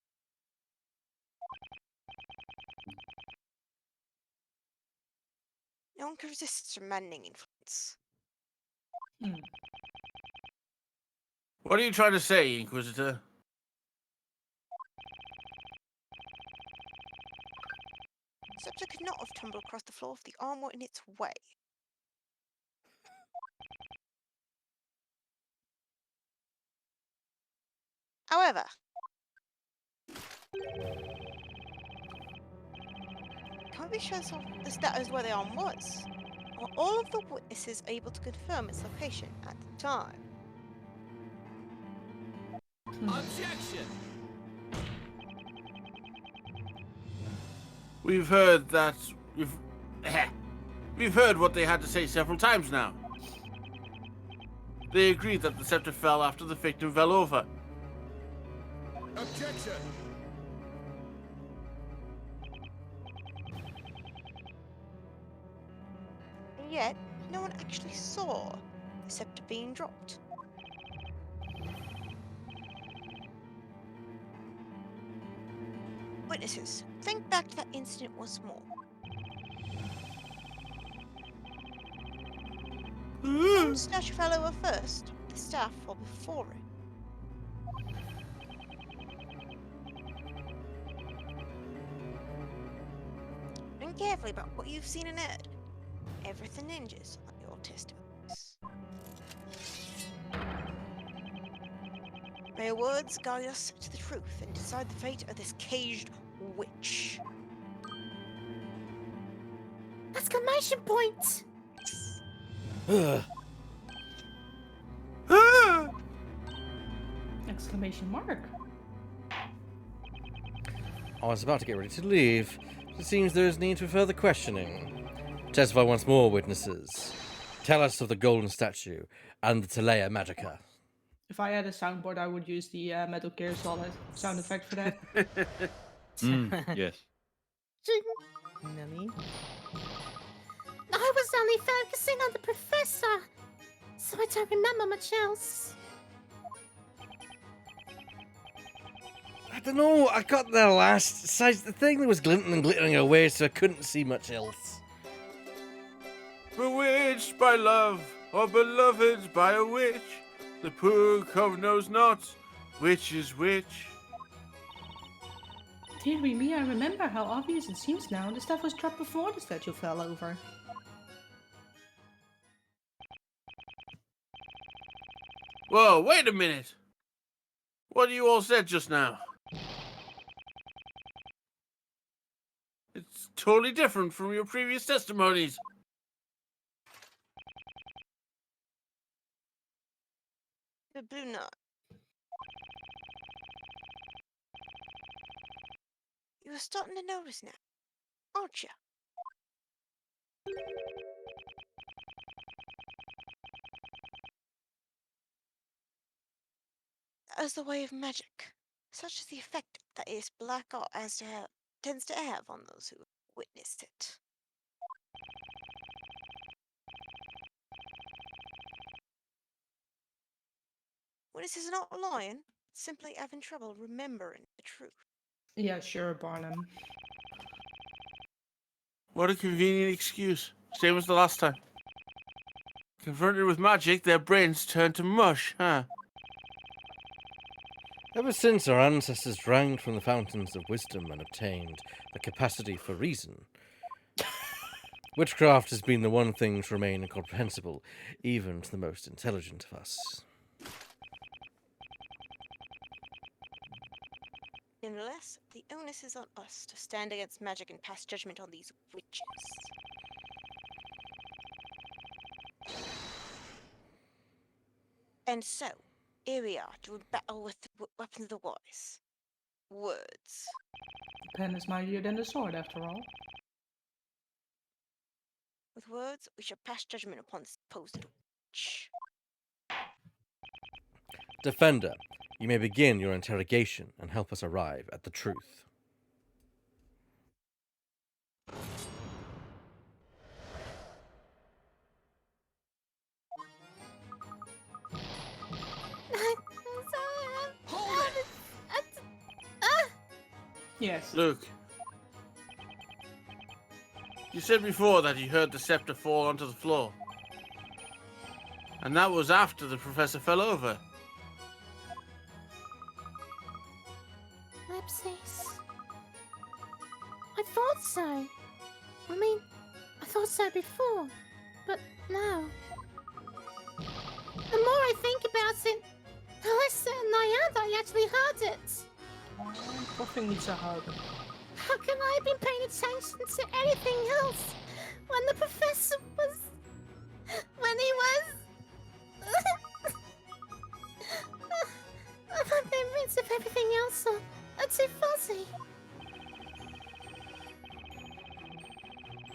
No one can resist its maddening influence. What are you trying to say, Inquisitor? Scepter could not have tumbled across the floor if the arm were in its way. However, can we be sure that is where the arm was? Are all of the witnesses able to confirm its location at the time? Objection! We've heard that. We've heard what they had to say several times now. They agreed that the scepter fell after the victim fell over. Objection! And yet, no one actually saw the scepter being dropped. Witnesses, think back to that incident once more. The statue fell over first, the staff fell before it. Think carefully about what you've seen and heard. Everything hinges on your testimonies. May your words guide us to the truth and decide the fate of this caged witch. Exclamation point! Ugh. Exclamation mark. I was about to get ready to leave. It seems there is need for further questioning. Testify once more, witnesses. Tell us of the golden statue and the Telea Magica. If I had a soundboard, I would use the Metal Gear Solid sound effect for that. Yes. Nelly? I was only focusing on the professor, so I don't remember much else. I don't know, I got there last. Besides, the thing was glinting and glittering away, so I couldn't see much else. Bewitched by love, or beloved by a witch, the poor cove knows not which is which. Dearie me, I remember how obvious it seems now. The stuff was dropped before the statue fell over. Whoa, wait a minute! What you all said just now? It's totally different from your previous testimonies. The blue knot. You're starting to notice now, aren't you? As the way of magic, such is the effect that its black art tends to have on those who witnessed it. Witnesses are not lying, simply having trouble remembering the truth. Yeah, sure, Barnum. What a convenient excuse. Same as the last time. Confronted with magic, their brains turn to mush, huh? Ever since our ancestors drank from the fountains of wisdom and obtained the capacity for reason, witchcraft has been the one thing to remain incomprehensible, even to the most intelligent of us. Nevertheless, the onus is on us to stand against magic and pass judgment on these witches. And so, here we are, doing battle with the weapons of the wise. Words. The pen is mightier than the sword, after all. With words, we shall pass judgment upon this supposed witch. Defender, you may begin your interrogation and help us arrive at the truth. Yes. Luke. You said before that you heard the scepter fall onto the floor. And that was after the professor fell over. Whoopsies. I thought so. I mean, I thought so before, but now. The more I think about it, the less certain I am that I actually heard it. Nothing needs a hug. How can I have been paying attention to anything else when the professor was... when he was... My memories of everything else are too fuzzy.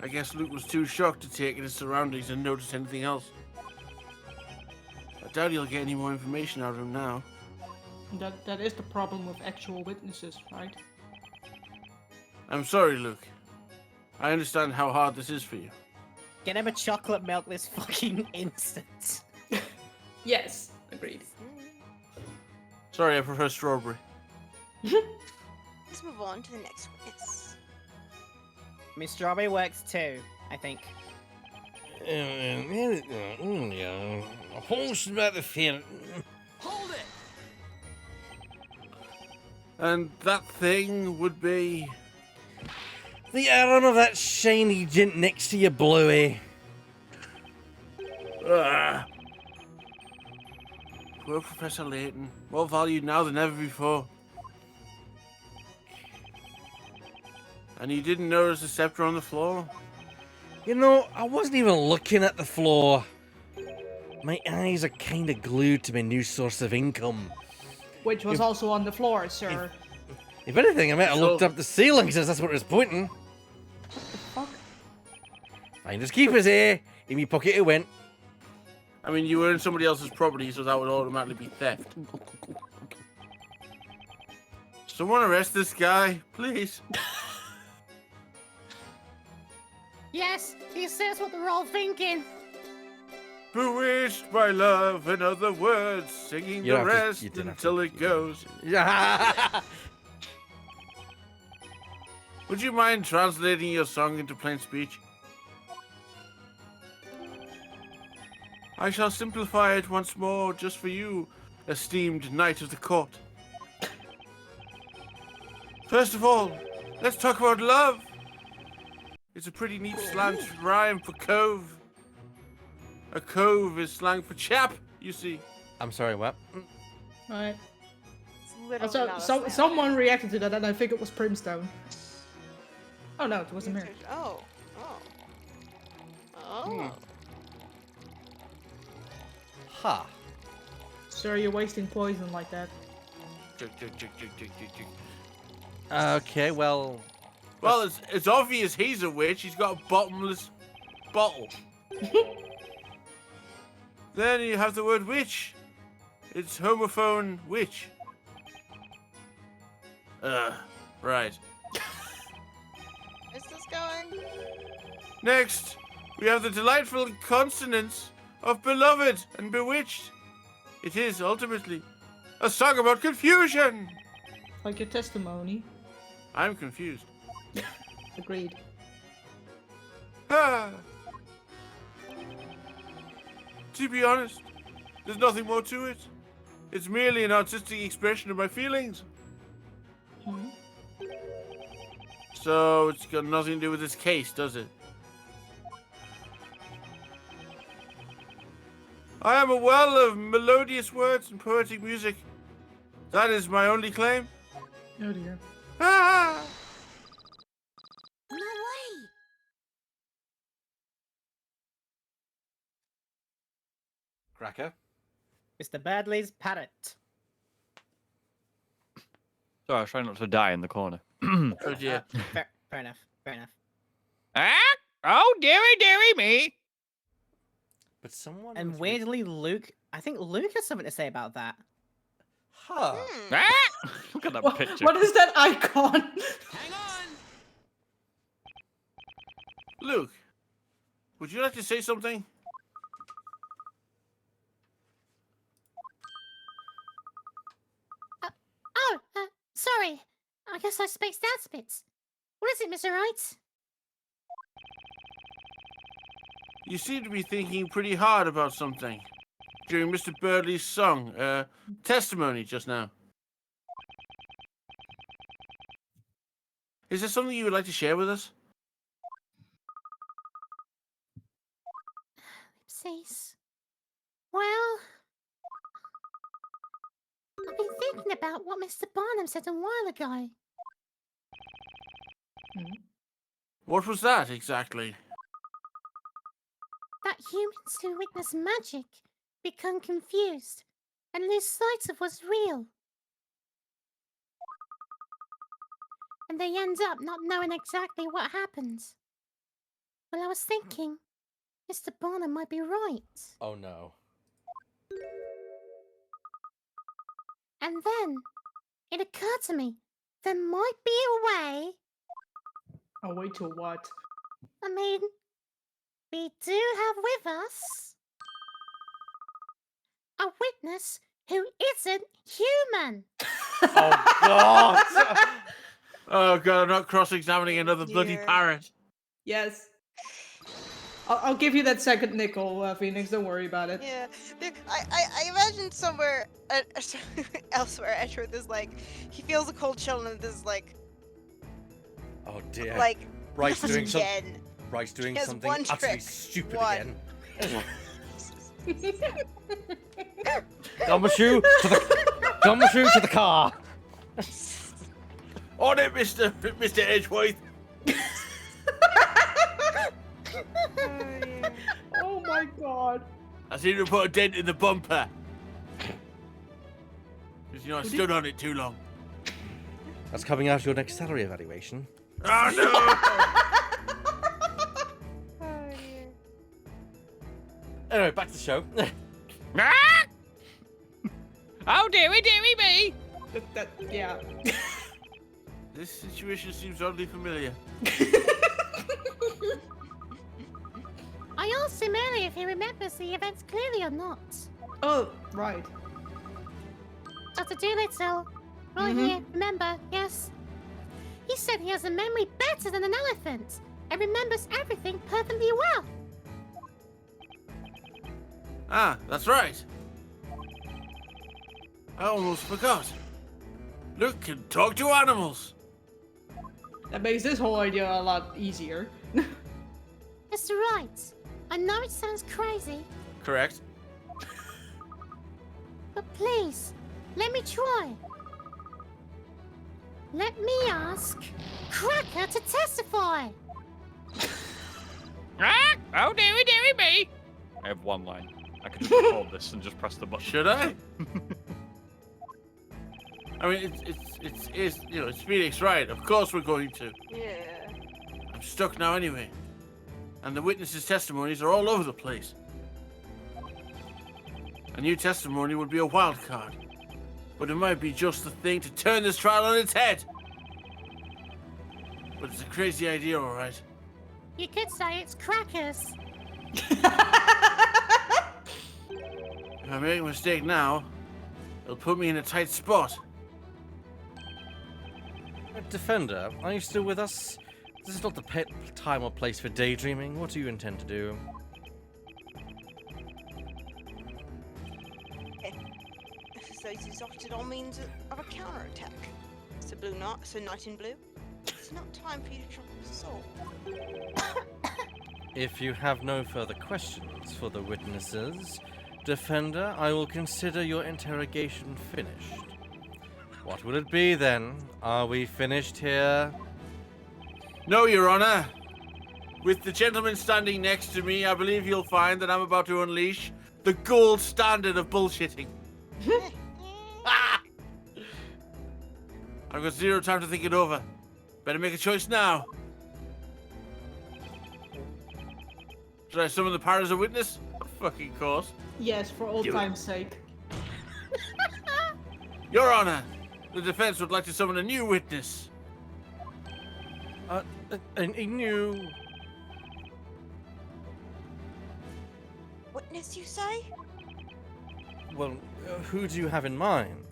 I guess Luke was too shocked to take in his surroundings and notice anything else. I doubt he'll get any more information out of him now. That is the problem with actual witnesses, right? I'm sorry, Luke. I understand how hard this is for you. Get him a chocolate milk this fucking instant. Yes, agreed. Sorry, I prefer strawberry. Let's move on to the next witness. I mean, strawberry works too, I think. A horse about the fair. Hold it! And that thing would be... The arm of that shiny gent next to you, Bluey. Poor Professor Layton. More valued now than ever before. And you didn't notice the scepter on the floor? You know, I wasn't even looking at the floor. My eyes are kind of glued to my new source of income. Which was also on the floor, sir. If anything, I might have looked up the ceiling since that's where it was pointing. Fuck. Finders keepers here. In my pocket it went. I mean, you were in somebody else's property, so that would automatically be theft. Someone arrest this guy, please. Yes, he says what they're all thinking. Bewitched by love, in other words, singing You the don't have to- rest you didn't have until to- it goes. Yeah. Would you mind translating your song into plain speech? I shall simplify it once more just for you, esteemed knight of the court. First of all, let's talk about love. It's a pretty neat slant rhyme for cove. A cove is slang for chap, you see. I'm sorry, what? Alright. It's literally So, not a so slam. someone reacted to that, and I think it was Primstone. Oh no, it wasn't her. Oh. Oh. Ha. Sir, you're wasting poison like that. Okay, well... Well, it's obvious he's a witch. He's got a bottomless bottle. Then you have the word witch. It's homophone witch. Right. Is this going? Next, we have the delightful consonants of beloved and bewitched. It is, ultimately, a song about confusion. Like your testimony. I'm confused. Agreed. Ah. To be honest, there's nothing more to it. It's merely an artistic expression of my feelings. Hmm. So it's got nothing to do with this case, does it? I am a well of melodious words and poetic music. That is my only claim. Oh dear. Ah! No way! Cracker? Mr. Badley's parrot. Sorry, I was trying not to die in the corner. Oh dear. Fair enough. Fair enough. Ah! Oh, dearie me! But someone... And was weirdly, Luke. I think Luke has something to say about that. Ha. Ah! Look at that What, picture. what is that icon? Hang on! Luke, would you like to say something? Sorry. I guess I spaced out a bit. What is it, Mr. Wright? You seem to be thinking pretty hard about something during Mr. Birdley's song, testimony just now. Is there something you would like to share with us? Oopsies. Well, I've been thinking about what Mr. Barnum said a while ago. What was that exactly? That humans who witness magic become confused and lose sight of what's real. And they end up not knowing exactly what happens. Well, I was thinking, Mr. Barnum might be right. Oh no. And then, it occurred to me, there might be a way. Oh, wait till what? I mean, we do have with us a witness who isn't human. Oh god. Oh god, I'm not cross-examining another bloody Dear. parrot. Yes. I'll give you that second nickel, Phoenix. Don't worry about it. Yeah. I imagine somewhere elsewhere, Edward is like, he feels a cold chill and this is like, Oh dear. like, Wright's not doing something. again. Wright's doing He has something one utterly trick. stupid One. again. Gumshoe to the car. On it, Mr. Edgeworth. Oh my god. I seem to put a dent in the bumper. Because, you know, I stood on it too long. That's coming out of your next salary evaluation. Oh no! Oh dear. Anyway, back to the show. Oh, dearie me! Yeah. This situation seems oddly familiar. I asked him earlier if he remembers the events clearly or not. Oh, right. Dr. Doolittle, right here, remember, yes? He said he has a memory better than an elephant and remembers everything perfectly well. Ah, that's right. I almost forgot. Luke can talk to animals. That makes this whole idea a lot easier. Mr. Wright, I know it sounds crazy, Correct. but please, let me try. Let me ask Cracker to testify. Oh, dearie me! I have one line. I could just record this and just press the button. Should I? I mean, it's you know, it's Phoenix, right? Of course we're going to. Yeah. I'm stuck now anyway. And the witnesses' testimonies are all over the place. A new testimony would be a wild card. But it might be just the thing to turn this trial on its head. But it's a crazy idea, all right. You could say it's Crackers. If I make a mistake now, it'll put me in a tight spot. Defender, are you still with us? This is not the time or place for daydreaming. What do you intend to do? Exercise is often all means of a counterattack. So Knight in Blue. It's not time for you to drop the soul. If you have no further questions for the witnesses, Defender, I will consider your interrogation finished. What will it be then? Are we finished here? No, Your Honor. With the gentleman standing next to me, I believe you'll find that I'm about to unleash the gold standard of bullshitting. Ah! I've got zero time to think it over. Better make a choice now. Should I summon the power as a witness? Of fucking course. Yes, for old time's sake. Your Honor, the defense would like to summon a new witness. A new... Witness, you say? Well, who do you have in mind?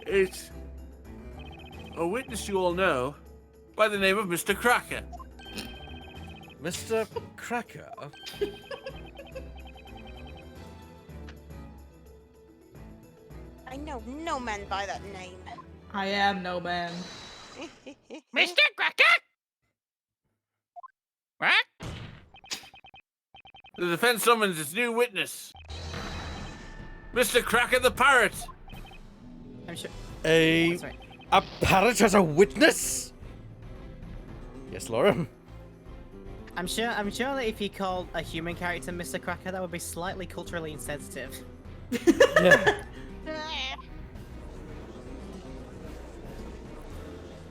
It's a witness you all know by the name of Mr. Cracker. Mr. Cracker? I know no man by that name. I am no man. Mr. Cracker! What? The defense summons its new witness, Mr. Cracker the Parrot. I'm sure. A That's right. parrot as a witness? Yes, Laura? I'm sure that if you called a human character Mr. Cracker, that would be slightly culturally insensitive. Yeah.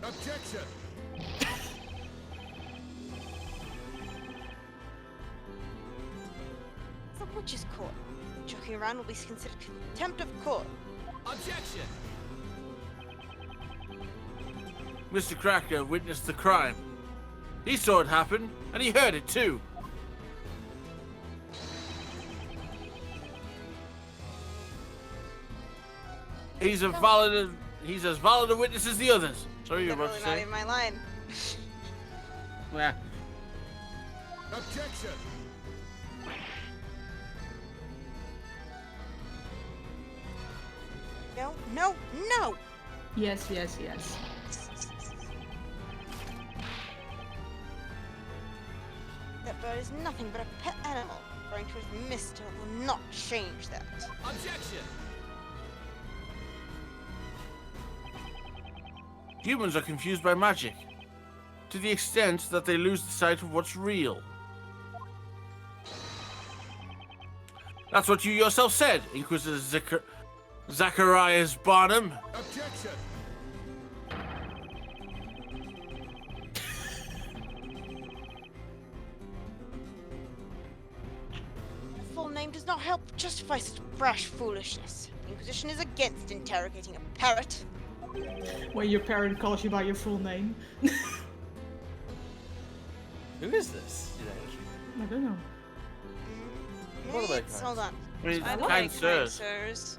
Objection! The witch's court. Joking around will be considered contempt of court. Objection! Mr. Cracker witnessed the crime. He saw it happen, and he heard it too. He's as valid a witness as the others. Sorry, you were about to Definitely not say. even my line. Yeah. Objection! No, no, no! Yes, yes, yes. That bird is nothing but a pet animal. Referring to as Mr. will not change that. Objection! Humans are confused by magic, to the extent that they lose the sight of what's real. That's what you yourself said, Inquisitor Zacharias Barnum. Objection! name does not help justify such brash foolishness. The Inquisition is against interrogating a parrot. When your parent calls you by your full name. Who is this, you think? I don't know. What are they Hold on. I mean, I kind sirs. sirs.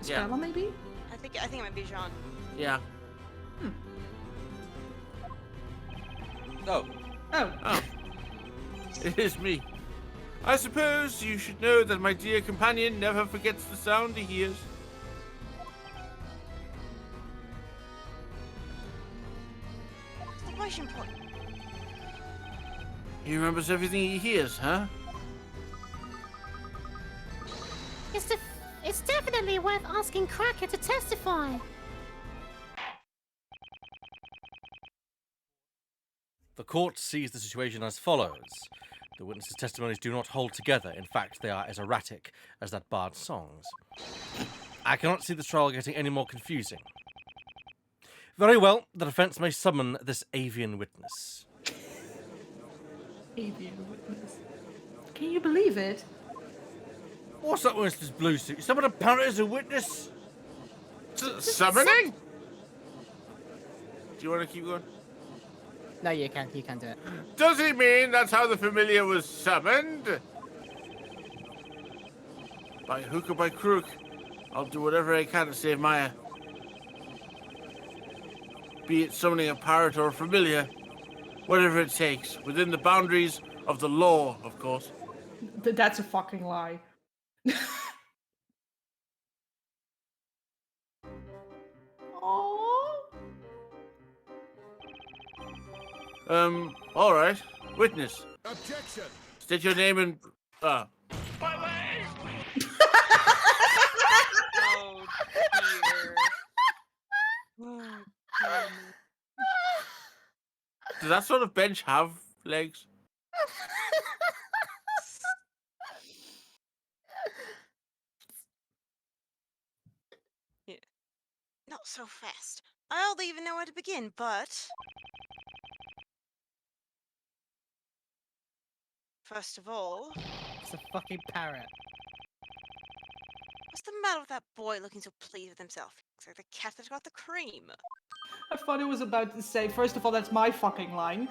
Yeah. Stella, maybe? I think it might be Jean. Yeah. Oh. Oh. Oh. It is me. I suppose you should know that my dear companion never forgets the sound he hears. Exclamation point. He remembers everything he hears, huh? It's definitely worth asking Cracker to testify. The court sees the situation as follows. The witnesses' testimonies do not hold together. In fact, they are as erratic as that bard's songs. I cannot see this trial getting any more confusing. Very well, the defense may summon this avian witness. Avian witness. Can you believe it? What's up with this blue suit? Someone a parrot as a witness? Summoning? Do you want to keep going? No, you can't. You can't do it. Does he mean that's how the familiar was summoned? By hook or by crook, I'll do whatever I can to save Maya. Be it summoning a parrot or a familiar, whatever it takes, within the boundaries of the law, of course. That's a fucking lie. Aww. All right. Witness. Objection! State your name and... Oh dear. Oh, Does that sort of bench have legs? yeah. Not so fast. I don't even know where to begin, but... First of all, It's a fucking parrot. what's the matter with that boy looking so pleased with himself? Looks like the cat that got the cream. I thought it was about to say, first of all, that's my fucking line.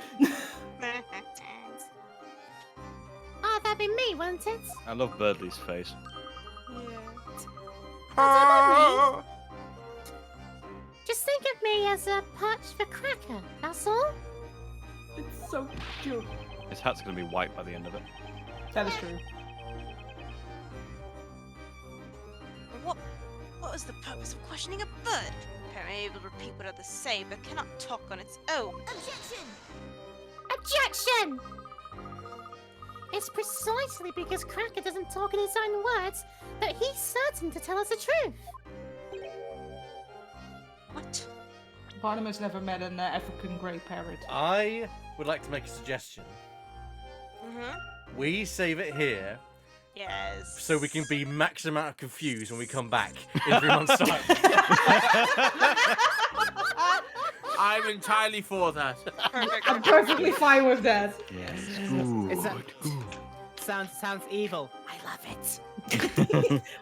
Ah, that'd be me, wouldn't it? I love Birdley's face. Oh, just think of me as a perch for Cracker, that's all. It's so cute. His hat's going to be white by the end of it. That is true. What is the purpose of questioning a bird? Apparently able to repeat what others say, but cannot talk on its own. Objection! Objection! It's precisely because Cracker doesn't talk in his own words that he's certain to tell us the truth. What? Barnum never met an African grey parrot. I would like to make a suggestion. Mm-hmm. We save it here Yes. so we can be max amount of confused when we come back in 3 months' time. I'm entirely for that. Perfect. I'm perfectly fine with that. Yes. Sounds evil. I love it.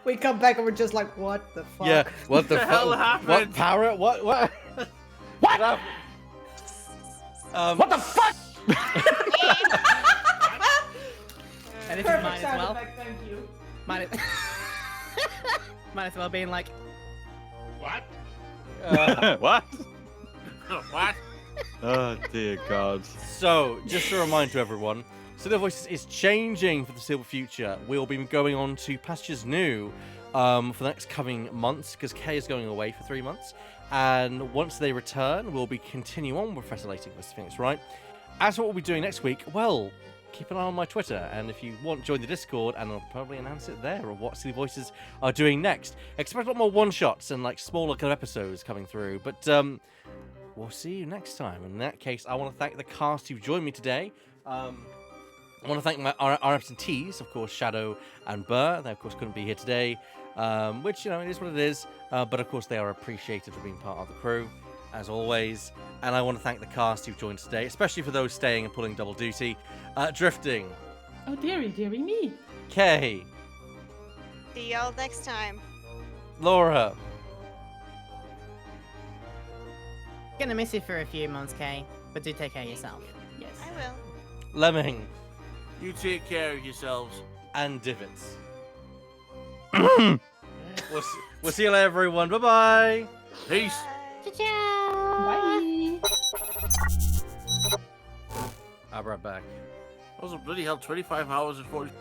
We come back and we're just like, what the fuck? Yeah, what the hell fuck? happened? What parrot? What? What the fuck? And this is Perfect mine as sound well. effect, thank you. Might as well being like, What? What? What? Oh, dear God. So, just a reminder to everyone, Silver Voices is changing for the Silver future. We'll be going on to Pastures New for the next coming months, because Kay is going away for 3 months. And once they return, we'll be continuing on with Professor Layton, I think it's right. As for what we'll be doing next week, well, keep an eye on my Twitter, and if you want, join the Discord, and I'll probably announce it there of what Silly Voices are doing next. Expect a lot more one-shots and like smaller kind of episodes coming through, but we'll see you next time. In that case, I want to thank the cast who've joined me today. I want to thank our absentees, of course, Shadow and Burr. They, of course, couldn't be here today, which, you know, it is what it is. But, of course, they are appreciated for being part of the crew, as always. And I want to thank the cast who've joined us today, especially for those staying and pulling double duty. Drifting. Oh, dearie, dearie me. Kay. See y'all next time. Laura. Gonna miss you for a few months, Kay. But do take care of yourself. Yes. I will. Lemming. You take care of yourselves. And Divots. We'll see you later, everyone. Bye-bye. Peace. Bye. I'll be right back. That was a bloody hell 25 hours and 40.